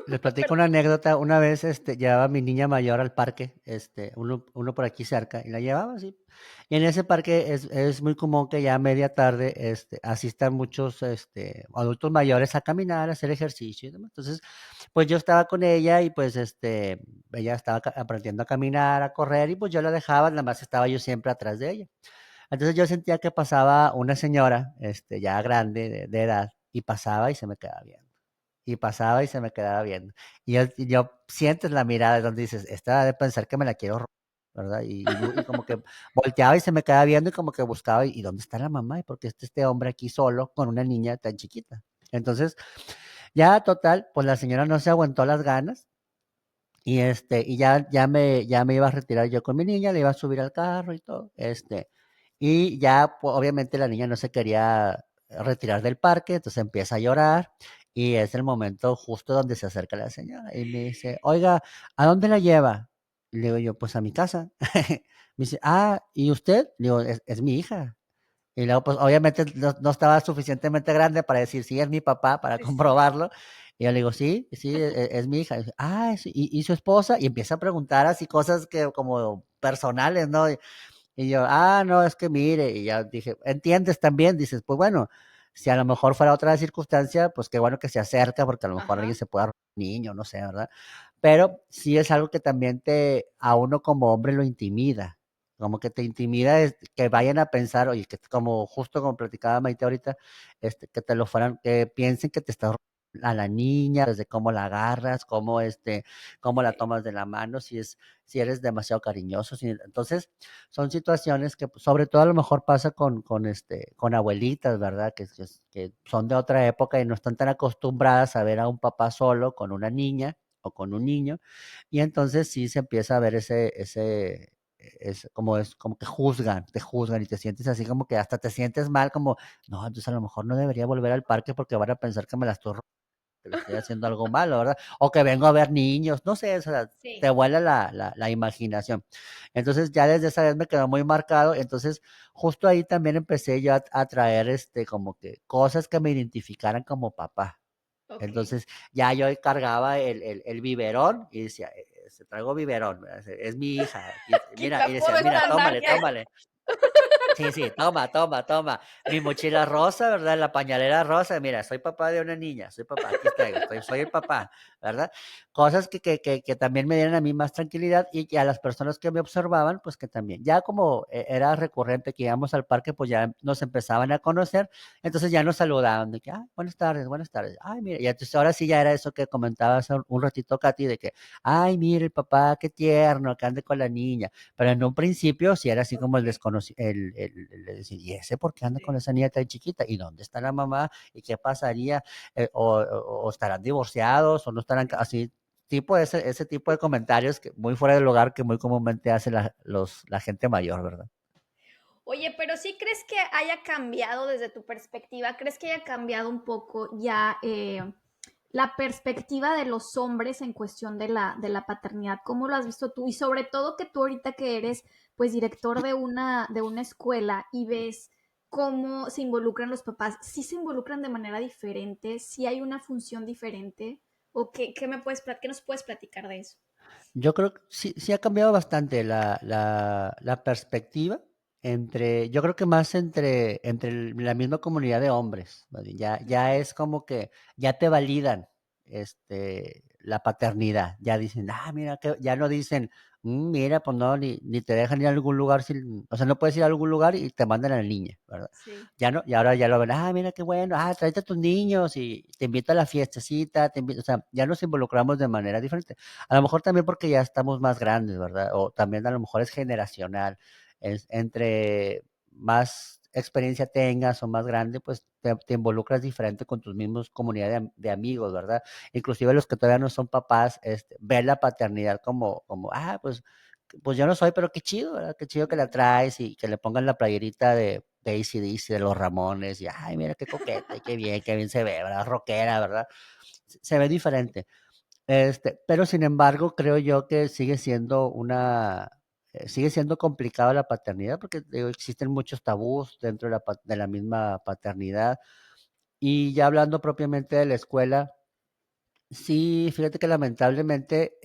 les platico una Perdón. anécdota. Una vez, llevaba a mi niña mayor al parque, uno por aquí cerca, y la llevaba así. Y en ese parque es muy común que ya a media tarde, asistan muchos, adultos mayores a caminar, a hacer ejercicio y demás. Entonces, pues yo estaba con ella y pues, ella estaba aprendiendo a caminar, a correr, y pues yo la dejaba, nada más estaba yo siempre atrás de ella. Entonces yo sentía que pasaba una señora, ya grande de edad, y pasaba y se me quedaba viendo. Y pasaba y se me quedaba viendo. Y yo sientes la mirada donde dices, esta ha de pensar que me la quiero robar, ¿verdad? Y como que volteaba y se me quedaba viendo y como que buscaba, ¿y dónde está la mamá? ¿Y por qué está este hombre aquí solo con una niña tan chiquita? Entonces, ya total, pues la señora no se aguantó las ganas y ya me iba a retirar yo con mi niña, le iba a subir al carro y todo, y ya, pues, obviamente la niña no se quería retirar del parque, entonces empieza a llorar y es el momento justo donde se acerca la señora y me dice, oiga, ¿a dónde la lleva? Le digo yo, pues a mi casa. Me dice, ¿y usted? Le digo, es mi hija. Y luego, pues, obviamente no estaba suficientemente grande para decir, sí, es mi papá, para Sí, sí. comprobarlo. Y yo le digo, sí, sí, es mi hija. Y dice, ah, sí, ¿y su esposa? Y empieza a preguntar así cosas que como personales, ¿no? Y yo, ah, no, es que mire, y ya dije, ¿entiendes también? Dices, pues bueno, si a lo mejor fuera otra circunstancia, pues qué bueno que se acerca, porque a lo mejor alguien Ajá. se puede agarrar un niño, no sé, ¿verdad? Pero sí es algo que también a uno como hombre lo intimida, como que te intimida que vayan a pensar, oye, que como justo como platicaba Maite ahorita, que te lo fueran, que piensen que te estás a la niña, desde cómo la agarras, cómo la Sí. tomas de la mano, si eres demasiado cariñoso, entonces son situaciones que pues, sobre todo a lo mejor pasa con abuelitas, ¿verdad? Que son de otra época y no están tan acostumbradas a ver a un papá solo con una niña o con un niño, y entonces sí se empieza a ver como que te juzgan y te sientes así como que hasta te sientes mal, como, no, entonces a lo mejor no debería volver al parque porque van a pensar que me la estoy que le estoy haciendo algo malo, ¿verdad? O que vengo a ver niños, no sé, o sea, te Sí. vuela la imaginación. Entonces ya desde esa vez me quedó muy marcado, entonces justo ahí también empecé yo a traer como que cosas que me identificaran como papá. Ok. Entonces ya yo cargaba el biberón y decía, se traigo biberón, ¿verdad? Es mi hija, mira, y Apodo decía, mira, estándar tómale, ya. tómale. Sí, sí, toma, toma, toma. Mi mochila rosa, ¿verdad? La pañalera rosa. Mira, soy papá de una niña, soy papá, aquí traigo, soy el papá, ¿verdad? Cosas que también me dieron a mí más tranquilidad y que a las personas que me observaban, pues que también. Ya como era recurrente que íbamos al parque, pues ya nos empezaban a conocer, entonces ya nos saludaban, de que, ah, buenas tardes, buenas tardes. Ay, mira, y entonces ahora sí ya era eso que comentabas un ratito, Katy, de que, ay, mira el papá, qué tierno, que ande con la niña. Pero en un principio sí era así como el Ok. desconocido, el decir, ¿y ese por qué anda con Sí. esa niña tan chiquita? ¿Y dónde está la mamá? ¿Y qué pasaría? O estarán divorciados o no estarán Sí. así, ese tipo de comentarios que muy fuera del lugar que muy comúnmente hace la gente mayor, ¿verdad? Oye, pero ¿sí crees que haya cambiado desde tu perspectiva? ¿Crees que haya cambiado un poco ya la perspectiva de los hombres en cuestión de la paternidad? ¿Cómo lo has visto tú? Y sobre todo que tú ahorita que eres pues director de una escuela y ves cómo se involucran los papás, ¿sí se involucran de manera diferente? ¿Sí hay una función diferente? ¿O qué nos puedes platicar de eso? Yo creo que sí ha cambiado bastante la perspectiva yo creo que más entre la misma comunidad de hombres, ¿no? Ya Ujú. es como que ya te validan la paternidad, ya dicen, ah, mira, que ya no dicen, mira, pues no, ni te dejan ir a algún lugar, o sea, no puedes ir a algún lugar y te mandan a la niña, ¿verdad? Sí. Ya no, y ahora ya lo ven, ah, mira qué bueno, ah, tráete a tus niños y te invito a la fiestecita, o sea, ya nos involucramos de manera diferente. A lo mejor también porque ya estamos más grandes, ¿verdad? O también a lo mejor es generacional. Entre más experiencia tengas o más grande, pues te involucras diferente con tus mismos comunidad de amigos, ¿verdad? Inclusive los que todavía no son papás, ven la paternidad como, pues yo no soy, pero qué chido, ¿verdad? Qué chido que la traes y que le pongan la playerita de AC/DC, de los Ramones, y ay, mira qué coqueta, y qué bien se ve, ¿verdad? Rockera, ¿verdad? Se ve diferente. Pero sin embargo, creo yo que sigue siendo complicada la paternidad porque digo, existen muchos tabús dentro de la misma paternidad. Y ya hablando propiamente de la escuela, sí, fíjate que lamentablemente,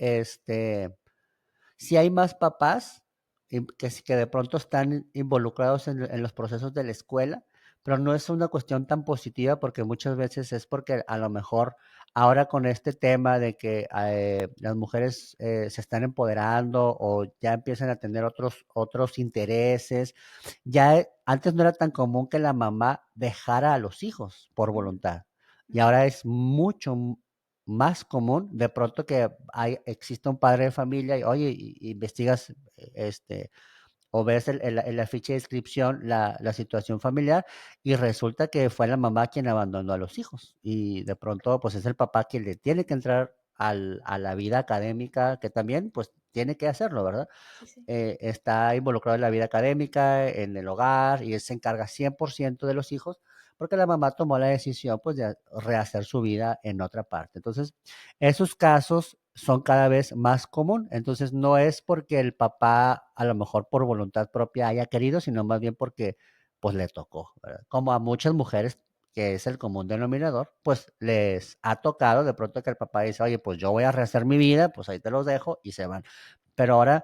sí hay más papás que de pronto están involucrados en los procesos de la escuela, pero no es una cuestión tan positiva porque muchas veces es porque a lo mejor ahora con este tema de que las mujeres se están empoderando o ya empiezan a tener otros intereses, antes no era tan común que la mamá dejara a los hijos por Ujú. voluntad. Y Ujú. ahora es mucho más común de pronto que existe un padre de familia y, oye, investigas o ves en la ficha de inscripción la situación familiar y resulta que fue la mamá quien abandonó a los hijos y de pronto pues es el papá quien le tiene que entrar a la vida académica, que también pues tiene que hacerlo, ¿verdad? Sí, sí. Está involucrado en la vida académica, en el hogar, y él se encarga 100% de los hijos, porque la mamá tomó la decisión pues de rehacer su vida en otra parte. Entonces, esos casos son cada vez más común. Entonces, no es porque el papá a lo mejor por voluntad propia haya querido, sino más bien porque pues le tocó, ¿verdad? Como a muchas mujeres, que es el común denominador, pues les ha tocado de pronto que el papá dice, oye, pues yo voy a rehacer mi vida, pues ahí te los dejo y se van. Pero ahora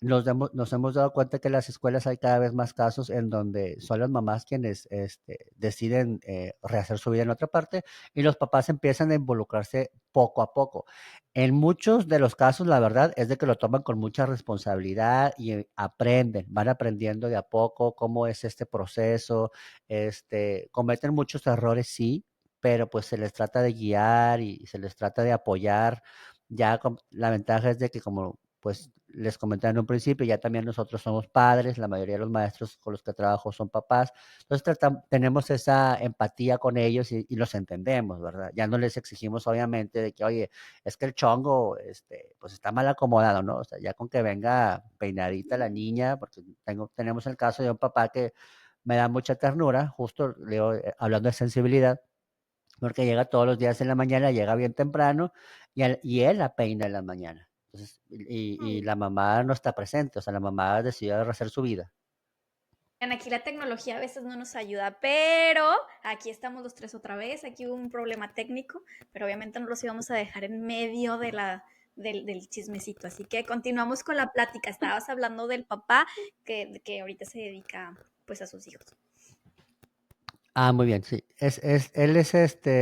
nos hemos dado cuenta que en las escuelas hay cada vez más casos en donde son las mamás quienes deciden rehacer su vida en otra parte y los papás empiezan a involucrarse poco a poco. En muchos de los casos, la verdad es de que lo toman con mucha responsabilidad y aprenden, van aprendiendo de a poco cómo es este proceso, cometen muchos errores, sí, pero pues se les trata de guiar y se les trata de apoyar. La ventaja es de que como pues les comenté en un principio, ya también nosotros somos padres, la mayoría de los maestros con los que trabajo son papás, entonces tenemos esa empatía con ellos y los entendemos, ¿verdad? Ya no les exigimos obviamente de que, oye, es que el chongo, pues está mal acomodado, ¿no? O sea, ya con que venga peinadita la niña, porque tenemos el caso de un papá que me da mucha ternura, justo hablando de sensibilidad, porque llega todos los días en la mañana, llega bien temprano y él la peina en la mañana. Entonces, y Ay, la mamá no está presente, o sea, la mamá decidió rehacer su vida. aquí la tecnología a veces no nos ayuda, pero aquí estamos los tres otra vez. Aquí hubo un problema técnico, pero obviamente no los íbamos a dejar en medio del chismecito. Así que continuamos con la plática. Estabas hablando del papá que ahorita se dedica pues a sus hijos. Ah, muy bien, sí. Él es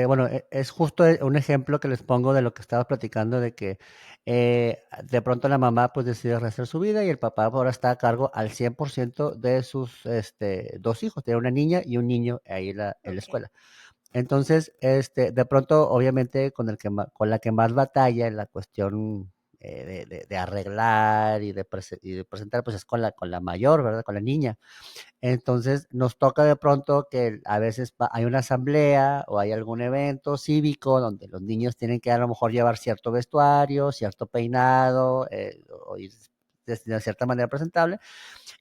bueno, es justo un ejemplo que les pongo de lo que estaba platicando, de que de pronto la mamá pues decide rehacer su vida y el papá ahora está a cargo al 100% de sus dos hijos, tiene una niña y un niño ahí en la Ok. escuela. Entonces, de pronto, obviamente, con la que más batalla en la cuestión de arreglar y de presentar, pues es con la mayor, ¿verdad? Con la niña. Entonces, nos toca de pronto que a veces hay una asamblea o hay algún evento cívico donde los niños tienen que a lo mejor llevar cierto vestuario, cierto peinado, o ir de cierta manera presentable.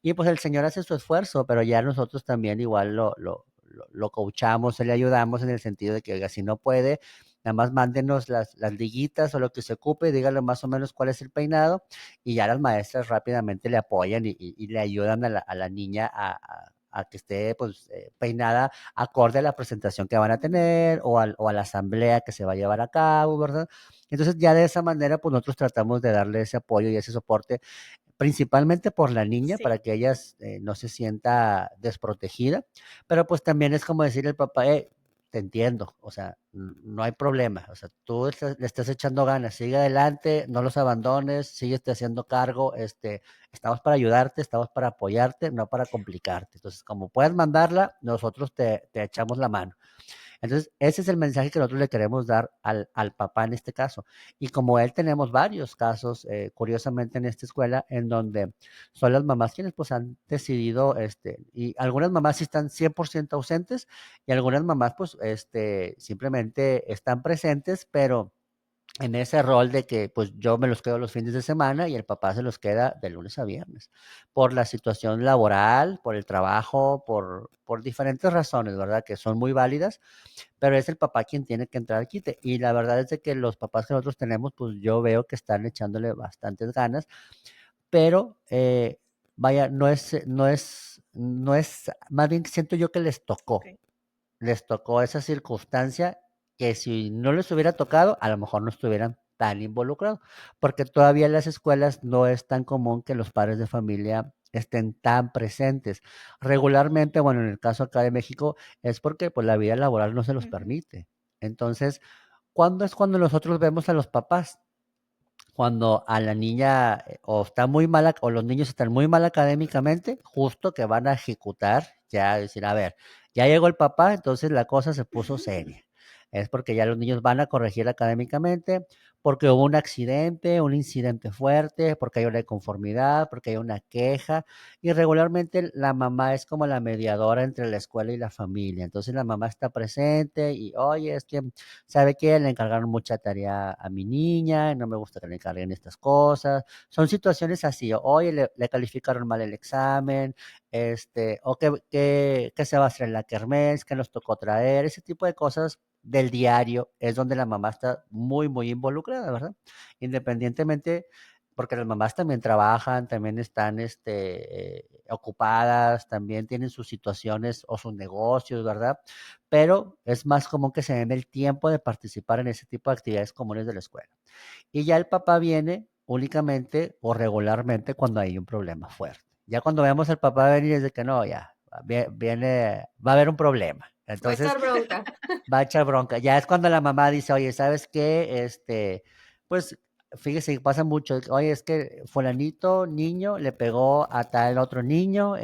Y pues el Señor hace su esfuerzo, pero ya nosotros también igual lo coachamos, le ayudamos en el sentido de que, oiga, si no puede, nada más mándenos las liguitas o lo que se ocupe, dígale más o menos cuál es el peinado, y ya las maestras rápidamente le apoyan y le ayudan a la niña a que esté pues peinada acorde a la presentación que van a tener o a la asamblea que se va a llevar a cabo, ¿verdad? Entonces ya de esa manera pues nosotros tratamos de darle ese apoyo y ese soporte principalmente por la niña, para Sí. que ella no se sienta desprotegida, pero pues también es como decir el papá, te entiendo, o sea, no hay problema, o sea, tú le estás echando ganas, sigue adelante, no los abandones, síguete haciendo cargo, estamos para ayudarte, estamos para apoyarte, no para complicarte. Entonces, como puedes mandarla, nosotros te echamos la mano. Entonces, ese es el mensaje que nosotros le queremos dar al papá en este caso. Y como él tenemos varios casos, curiosamente en esta escuela, en donde son las mamás quienes pues han decidido, y algunas mamás sí están 100% ausentes y algunas mamás pues simplemente están presentes, pero en ese rol de que pues yo me los quedo los fines de semana y el papá se los queda de lunes a viernes, por la situación laboral, por el trabajo, por diferentes razones, ¿verdad? Que son muy válidas, pero es el papá quien tiene que entrar al quite. Y la verdad es de que los papás que nosotros tenemos, pues yo veo que están echándole bastantes ganas, pero vaya, no es, más bien siento yo que Ok. les tocó esa circunstancia que si no les hubiera tocado, a lo mejor no estuvieran tan involucrados, porque todavía en las escuelas no es tan común que los padres de familia estén tan presentes. Regularmente, bueno, en el caso acá de México, es porque pues la vida laboral no se los Ujú. permite. Entonces, ¿cuándo es cuando nosotros vemos a los papás? Cuando a la niña o está muy mala o los niños están muy mal académicamente, justo que van a ejecutar, ya decir, a ver, ya llegó el papá, entonces la cosa se puso seria. Es porque ya los niños van a corregir académicamente, porque hubo un accidente, un incidente fuerte, porque hay una inconformidad, porque hay una queja, y regularmente la mamá es como la mediadora entre la escuela y la familia. Entonces la mamá está presente y, oye, es que ¿sabe qué? Le encargaron mucha tarea a mi niña, no me gusta que le encarguen estas cosas. Son situaciones así, oye, le calificaron mal el examen, o qué se va a hacer en la kermés, qué nos tocó traer, ese tipo de cosas del diario es donde la mamá está muy, muy involucrada, ¿verdad? Independientemente, porque las mamás también trabajan, también están ocupadas, también tienen sus situaciones o sus negocios, ¿verdad? Pero es más común que se den el tiempo de participar en ese tipo de actividades comunes de la escuela. Y ya el papá viene únicamente o regularmente cuando hay un problema fuerte. Ya cuando vemos al papá venir es de que no, ya, viene, va a haber un problema. Va a Entonces, echar bronca. va a echar bronca. Ya es cuando la mamá dice, oye, ¿sabes qué? Pues fíjese que pasa mucho. Oye, es que fulanito niño le pegó a tal otro niño,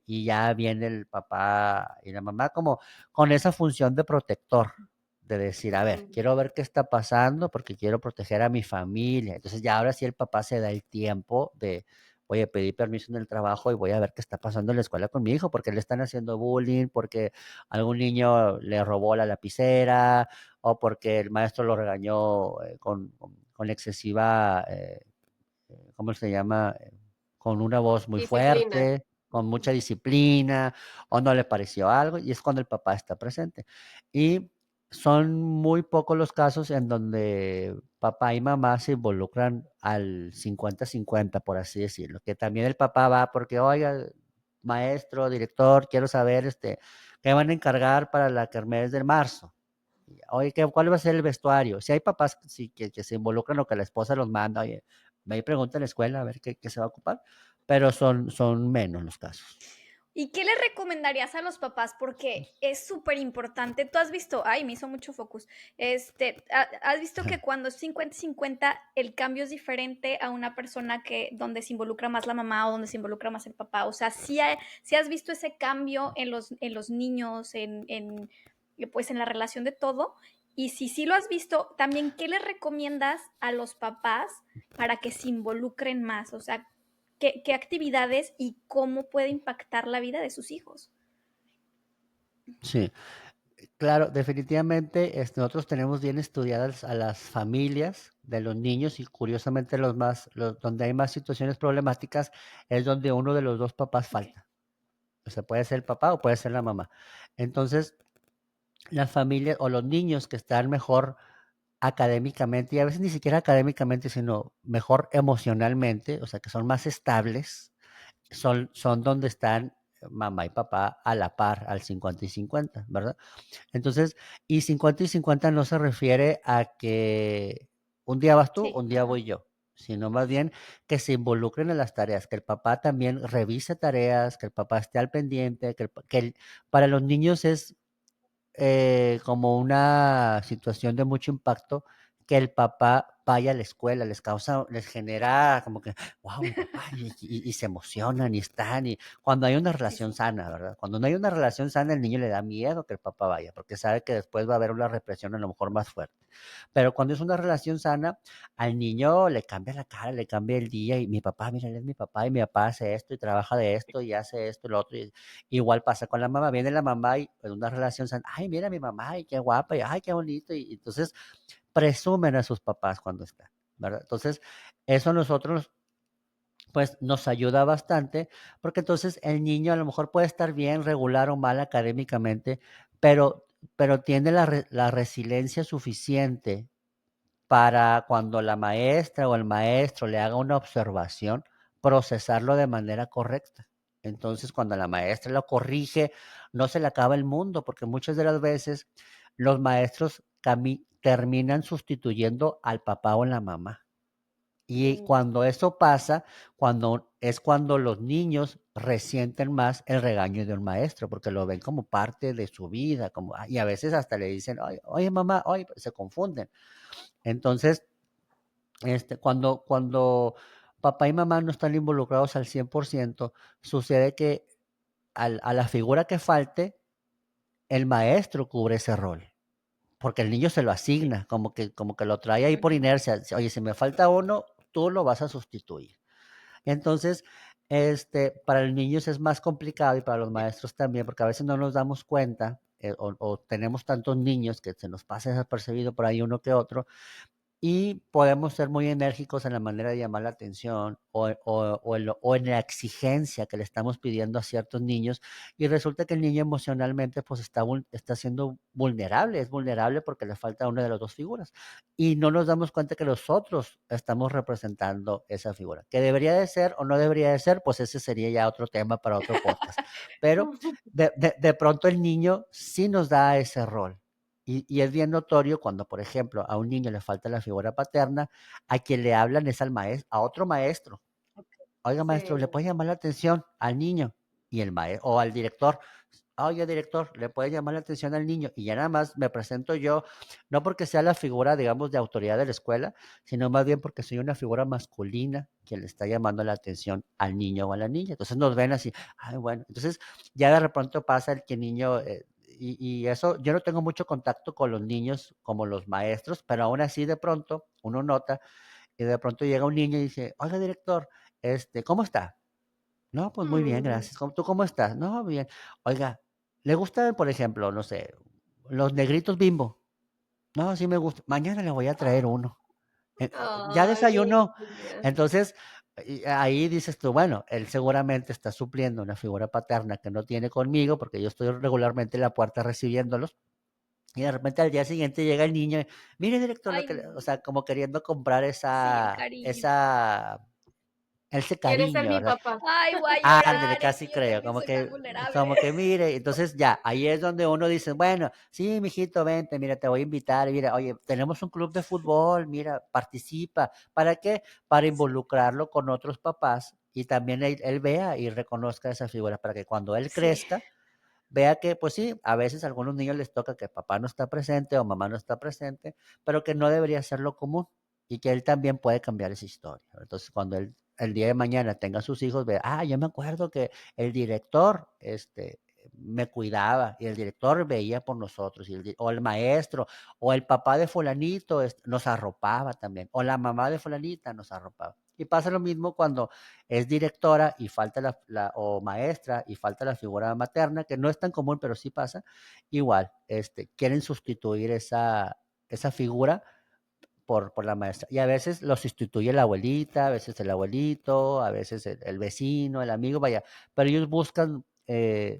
y ya viene el papá y la mamá como con esa función de protector, de decir, a ver, Mm. quiero ver qué está pasando porque quiero proteger a mi familia. Entonces ya ahora sí el papá se da el tiempo de, oye, pedí permiso en el trabajo y voy a ver qué está pasando en la escuela con mi hijo, porque le están haciendo bullying, porque algún niño le robó la lapicera o porque el maestro lo regañó con excesiva, ¿cómo se llama? Con una voz muy Disciplina. fuerte, con mucha disciplina, o no le pareció algo, y es cuando el papá está presente. Y son muy pocos los casos en donde papá y mamá se involucran al 50-50, por así decirlo, que también el papá va porque, oiga, maestro, director, quiero saber, qué van a encargar para la kermés de marzo. Oye, ¿cuál va a ser el vestuario? Si hay papás sí, que se involucran o que la esposa los manda, oye, me pregunta en la escuela a ver qué se va a ocupar, pero son menos los casos. ¿Y qué le recomendarías a los papás? Porque es súper importante. Tú has visto, ay, me hizo mucho focus. Has visto que cuando es 50-50, el cambio es diferente a una persona que donde se involucra más la mamá o donde se involucra más el papá. O sea, sí has visto ese cambio en los niños, pues en la relación de todo. Y si sí lo has visto, también, ¿qué le recomiendas a los papás para que se involucren más? O sea, qué actividades y cómo puede impactar la vida de sus hijos. Sí, claro, definitivamente nosotros tenemos bien estudiadas a las familias de los niños y curiosamente donde hay más situaciones problemáticas es donde uno de los dos papás Okay. falta. O sea, puede ser el papá o puede ser la mamá. Entonces, las familias o los niños que están mejor académicamente, y a veces ni siquiera académicamente, sino mejor emocionalmente, o sea, que son más estables, son donde están mamá y papá a la par, al 50-50, ¿verdad? Entonces, y 50-50 no se refiere a que un día vas tú, Sí, un día voy yo, sino más bien que se involucren en las tareas, que el papá también revise tareas, que el papá esté al pendiente, para los niños es como una situación de mucho impacto que el papá vaya a la escuela, les genera como que, wow, mi papá, y se emocionan y están, y cuando hay una sí, relación sí. sana, ¿verdad? Cuando no hay una relación sana, el niño le da miedo que el papá vaya, porque sabe que después va a haber una represión a lo mejor más fuerte. Pero cuando es una relación sana, al niño le cambia la cara, le cambia el día, y mi papá, mira, él es mi papá, y mi papá hace esto, y trabaja de esto, y hace esto, y lo otro, igual pasa con la mamá, viene la mamá y en una relación sana, ay, mira mi mamá, y qué guapa, y ay, qué bonito, y entonces presumen a sus papás cuando están, ¿verdad? Entonces, eso a nosotros, pues, nos ayuda bastante, porque entonces el niño a lo mejor puede estar bien, regular o mal académicamente, pero tiene la resiliencia suficiente para cuando la maestra o el maestro le haga una observación, procesarlo de manera correcta. Entonces, cuando la maestra lo corrige, no se le acaba el mundo, porque muchas de las veces los maestros terminan sustituyendo al papá o la mamá. Y Mm. cuando eso pasa, cuando los niños resienten más el regaño de un maestro, porque lo ven como parte de su vida, y a veces hasta le dicen, oye, oye mamá, oye, se confunden. Entonces, cuando papá y mamá no están involucrados al 100%, sucede que a la figura que falte, el maestro cubre ese rol, porque el niño se lo asigna, como que lo trae ahí por Ujú. inercia. Oye, si me falta uno, tú lo vas a sustituir. Entonces, para los niños es más complicado y para los maestros también, porque a veces no nos damos cuenta, o tenemos tantos niños que se nos pasa desapercibido por ahí uno que otro, y podemos ser muy enérgicos en la manera de llamar la atención o en la exigencia que le estamos pidiendo a ciertos niños y resulta que el niño emocionalmente pues está siendo vulnerable, es vulnerable porque le falta una de las dos figuras y no nos damos cuenta que nosotros estamos representando esa figura. ¿Que debería de ser o no debería de ser? Pues ese sería ya otro tema para otro podcast. Pero de pronto el niño sí nos da ese rol. Y es bien notorio cuando, por ejemplo, a un niño le falta la figura paterna, a quien le hablan es al maestro, a otro maestro. Oiga, maestro, ¿le Sí. puede llamar la atención al niño? Y el maestro, o al director, oye, director, ¿le puede llamar la atención al niño? Y ya nada más me presento yo, no porque sea la figura, digamos, de autoridad de la escuela, sino más bien porque soy una figura masculina que le está llamando la atención al niño o a la niña. Entonces nos ven así, ay, bueno, entonces ya de repente pasa el que el niño, y eso, yo no tengo mucho contacto con los niños como los maestros, pero aún así de pronto uno nota y de pronto llega un niño y dice, oiga, director, ¿cómo está? No, pues muy bien, Mm. gracias. ¿Tú cómo estás? No, bien. Oiga, ¿le gustan, por ejemplo, no sé, los negritos Bimbo? No, sí me gusta. Mañana le voy a traer uno. ¿Ya Ay, mi desayunó? niña. Entonces, ahí dices tú, bueno, él seguramente está supliendo una figura paterna que no tiene conmigo, porque yo estoy regularmente en la puerta recibiéndolos. Y de repente al día siguiente llega el niño, y, mire, director, Ay, o sea, como queriendo comprar sí, el cariño. ese ¿Quieres ser cariño, mi ¿verdad? papá? Ay, voy a Ándale, llorar, es casi que yo creo, también soy tan vulnerable. como que mire, entonces ya, ahí es donde uno dice, bueno, sí, mijito, vente, mira, te voy a invitar, mira, oye, tenemos un club de fútbol, mira, participa, ¿para qué? Para involucrarlo con otros papás y también él vea y reconozca esa figura, para que cuando él Sí, crezca, vea que, pues sí, a veces a algunos niños les toca que papá no está presente o mamá no está presente, pero que no debería ser lo común y que él también puede cambiar esa historia. Entonces, cuando él el día de mañana tenga sus hijos, vea, yo me acuerdo que el director, me cuidaba y el director veía por nosotros, o el maestro, o el papá de fulanito nos arropaba también, o la mamá de fulanita nos arropaba. Y pasa lo mismo cuando es directora y falta o maestra y falta la figura materna, que no es tan común, pero sí pasa, igual, quieren sustituir esa figura por la maestra. Y a veces lo sustituye la abuelita, a veces el abuelito, a veces el vecino, el amigo, vaya, pero ellos buscan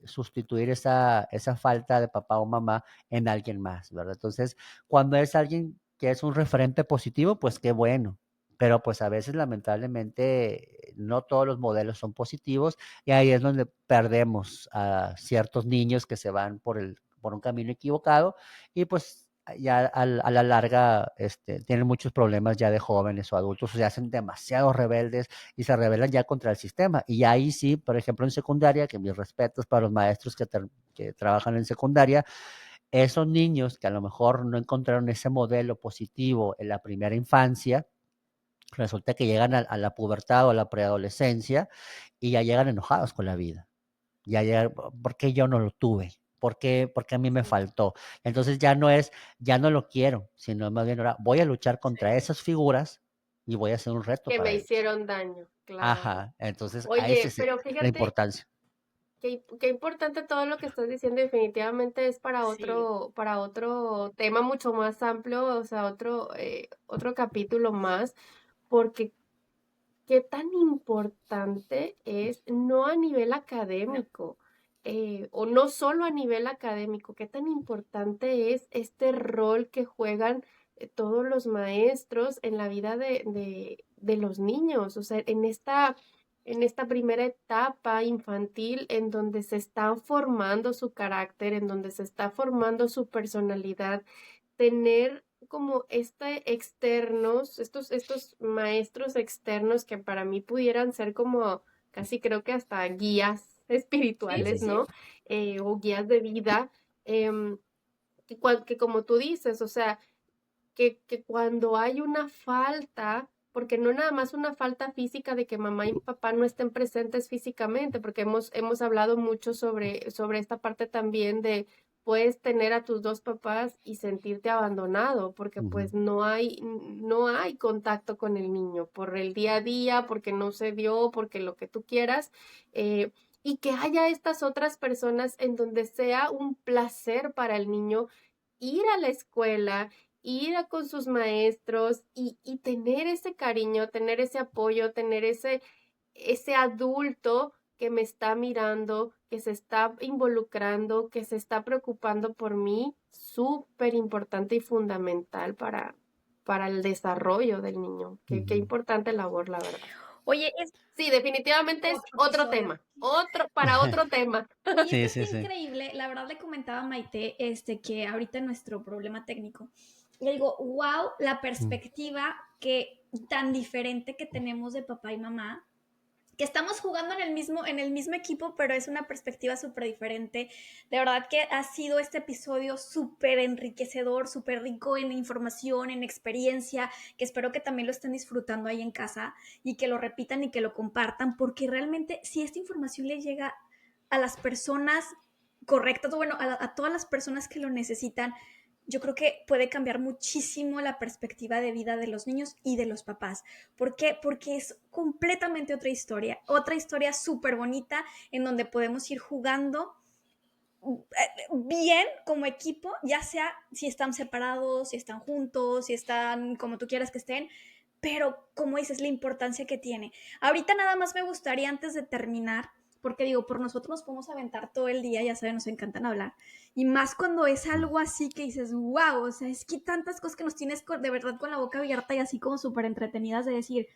sustituir esa falta de papá o mamá en alguien más, ¿verdad? Entonces, cuando es alguien que es un referente positivo, pues qué bueno. Pero pues a veces lamentablemente no todos los modelos son positivos y ahí es donde perdemos a ciertos niños que se van por un camino equivocado y pues ya a la larga tienen muchos problemas ya de jóvenes o adultos, o se hacen demasiado rebeldes y se rebelan ya contra el sistema. Y ahí sí, por ejemplo, en secundaria, que mis respetos para los maestros que trabajan en secundaria, esos niños que a lo mejor no encontraron ese modelo positivo en la primera infancia, resulta que llegan a la pubertad o a la preadolescencia y ya llegan enojados con la vida. Ya, ya, ¿por qué yo no lo tuve? ¿Por qué a mí me faltó? Entonces ya no lo quiero, sino más bien ahora voy a luchar contra Sí. esas figuras y voy a hacer un reto Que para me ellos. hicieron daño, claro. Ajá, entonces a ese Oye, es pero la fíjate importancia. qué importante todo lo que estás diciendo. Definitivamente es sí. para otro tema mucho más amplio, o sea, otro capítulo más, porque qué tan importante es, no a nivel académico, o no solo a nivel académico, qué tan importante es este rol que juegan todos los maestros en la vida de los niños, o sea, en esta primera etapa infantil en donde se está formando su carácter, en donde se está formando su personalidad, tener como estos maestros externos que para mí pudieran ser como casi creo que hasta guías Sí, sí, espirituales, sí. ¿no? O guías de vida, em, que como tú dices, o sea, que cuando hay una falta, porque no nada más una falta física de que mamá y papá no estén presentes físicamente, porque hemos hablado mucho sobre esta parte también de puedes tener a tus dos papás y sentirte abandonado, porque Ujú. pues no hay contacto con el niño por el día a día, porque no se dio, porque lo que tú quieras, y que haya estas otras personas en donde sea un placer para el niño ir a la escuela, con sus maestros y tener ese cariño, tener ese apoyo, tener ese adulto que me está mirando, que se está involucrando, que se está preocupando por mí, súper importante y fundamental para el desarrollo del niño. Qué Ujú. importante labor, la verdad. Oye, es Sí, definitivamente es otro otro episodio. tema, para otro tema. Oye, Sí, esto sí, está sí. increíble. La verdad le comentaba a Maite que ahorita nuestro problema técnico, le digo, wow, la Mm. perspectiva que tan diferente que tenemos de papá y mamá, que estamos jugando en el mismo equipo, pero es una perspectiva súper diferente. De verdad que ha sido este episodio súper enriquecedor, súper rico en información, en experiencia, que espero que también lo estén disfrutando ahí en casa y que lo repitan y que lo compartan, porque realmente si esta información le llega a las personas correctas, bueno, a todas las personas que lo necesitan, yo creo que puede cambiar muchísimo la perspectiva de vida de los niños y de los papás. ¿Por qué? Porque es completamente otra historia súper bonita en donde podemos ir jugando bien como equipo, ya sea si están separados, si están juntos, si están como tú quieras que estén, pero como dices, la importancia que tiene. Ahorita nada más me gustaría antes de terminar, porque digo, por nosotros nos podemos aventar todo el día, ya saben, nos encantan hablar, y más cuando es algo así que dices, wow, o sea, es que tantas cosas que nos tienes de verdad con la boca abierta y así como súper entretenidas de decir,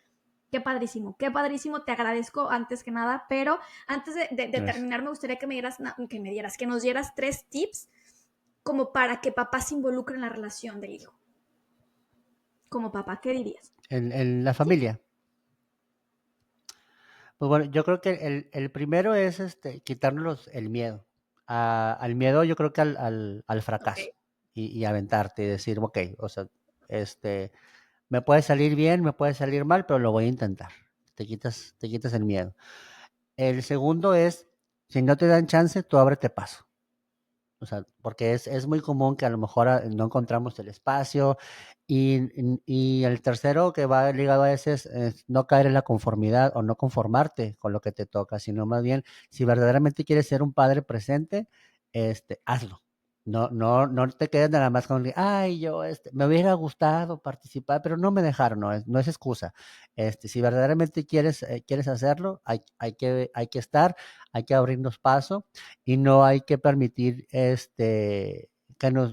qué padrísimo, te agradezco antes que nada, pero antes de Gracias. terminar me gustaría que nos dieras 3 tips como para que papá se involucre en la relación del hijo. Como papá, ¿qué dirías? En la Sí. familia. Pues bueno, yo creo que el primero es quitarnos el miedo. Al miedo, yo creo que al fracaso. Ok. Y aventarte y decir, ok, o sea, me puede salir bien, me puede salir mal, pero lo voy a intentar. Te quitas el miedo. El segundo es, si no te dan chance, tú ábrete paso. O sea, porque es muy común que a lo mejor no encontramos el espacio. Y el tercero que va ligado a ese es no caer en la conformidad o no conformarte con lo que te toca, sino más bien, si verdaderamente quieres ser un padre presente, hazlo. No te quedes nada más con, ay, yo, me hubiera gustado participar, pero no me dejaron, no es excusa. Si verdaderamente quieres hacerlo, hay que estar, hay que abrirnos paso y no hay que permitir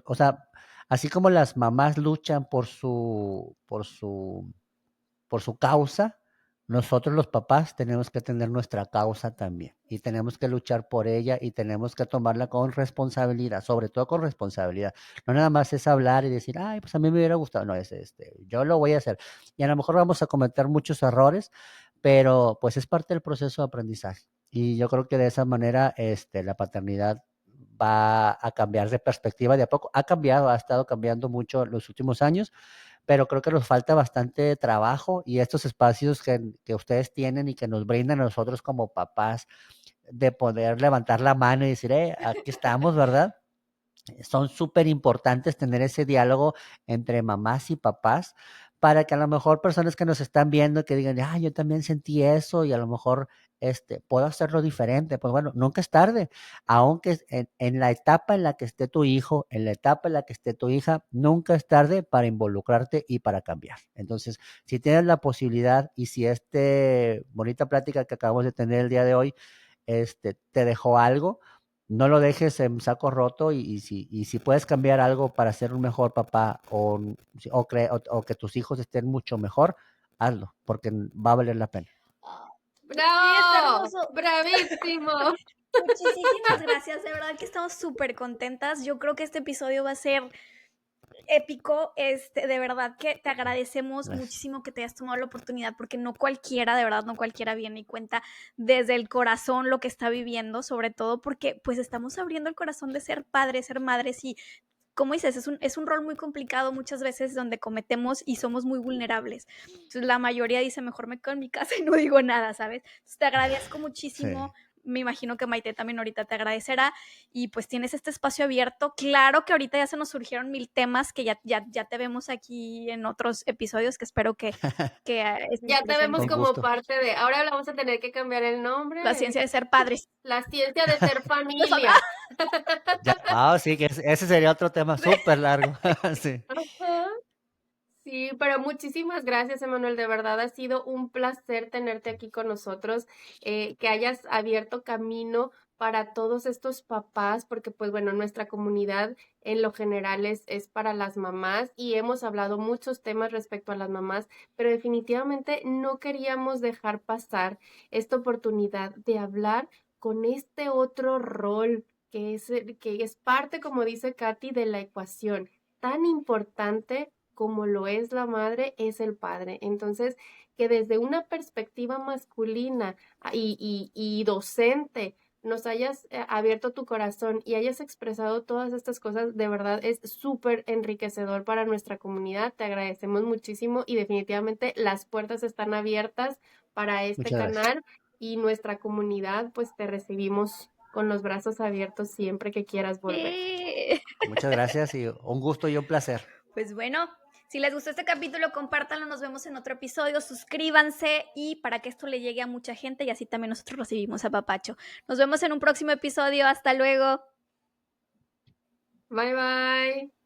o sea, así como las mamás luchan por su causa, nosotros los papás tenemos que tener nuestra causa también y tenemos que luchar por ella y tenemos que tomarla con responsabilidad, sobre todo con responsabilidad. No nada más es hablar y decir, ay, pues a mí me hubiera gustado. No, yo lo voy a hacer. Y a lo mejor vamos a cometer muchos errores, pero pues es parte del proceso de aprendizaje. Y yo creo que de esa manera, la paternidad va a cambiar de perspectiva de a poco. Ha cambiado, ha estado cambiando mucho en los últimos años, pero creo que nos falta bastante trabajo y estos espacios que ustedes tienen y que nos brindan a nosotros como papás de poder levantar la mano y decir, aquí estamos, ¿verdad? Son súper importantes tener ese diálogo entre mamás y papás para que a lo mejor personas que nos están viendo que digan, yo también sentí eso y a lo mejor puedo hacerlo diferente. Pues bueno, nunca es tarde, aunque en la etapa en la que esté tu hijo, en la etapa en la que esté tu hija, nunca es tarde para involucrarte y para cambiar. Entonces, si tienes la posibilidad y si bonita plática que acabamos de tener el día de hoy, te dejó algo, no lo dejes en saco roto y si puedes cambiar algo para ser un mejor papá o que tus hijos estén mucho mejor, hazlo, porque va a valer la pena. Sí, está ¡Bravo! hermoso. ¡Bravísimo! Muchísimas gracias, de verdad que estamos súper contentas. Yo creo que este episodio va a ser épico. De verdad que te agradecemos Gracias. muchísimo que te hayas tomado la oportunidad, porque no cualquiera, de verdad, no cualquiera viene y cuenta desde el corazón lo que está viviendo, sobre todo porque pues estamos abriendo el corazón de ser padres, ser madres y como dices, es un rol muy complicado muchas veces donde cometemos y somos muy vulnerables. Entonces la mayoría dice, mejor me quedo en mi casa y no digo nada, ¿sabes? Entonces te agradezco Sí. muchísimo. me imagino que Maite también ahorita te agradecerá, y pues tienes este espacio abierto. Claro que ahorita ya se nos surgieron 1000 temas que ya te vemos aquí en otros episodios que espero que estés Ya te vemos presente. Con como gusto. parte de, ahora le vamos a tener que cambiar el La nombre, ciencia de ser padres. la ciencia de ser familia. Ya, sí, que ese sería otro tema súper largo. Sí. Ajá. Sí, pero muchísimas gracias, Emanuel. De verdad ha sido un placer tenerte aquí con nosotros, que hayas abierto camino para todos estos papás, porque pues bueno, nuestra comunidad en lo general es para las mamás y hemos hablado muchos temas respecto a las mamás, pero definitivamente no queríamos dejar pasar esta oportunidad de hablar con este otro rol que es parte, como dice Katy, de la ecuación tan importante como lo es la madre, es el padre. Entonces, que desde una perspectiva masculina y docente nos hayas abierto tu corazón y hayas expresado todas estas cosas, de verdad es súper enriquecedor para nuestra comunidad. Te agradecemos muchísimo y definitivamente las puertas están abiertas para este Muchas gracias. canal y nuestra comunidad, pues te recibimos con los brazos abiertos siempre que quieras volver. Muchas gracias y un gusto y un placer. Pues bueno, si les gustó este capítulo, compártanlo, nos vemos en otro episodio, suscríbanse y para que esto le llegue a mucha gente y así también nosotros recibimos a Papacho. Nos vemos en un próximo episodio, hasta luego. Bye bye.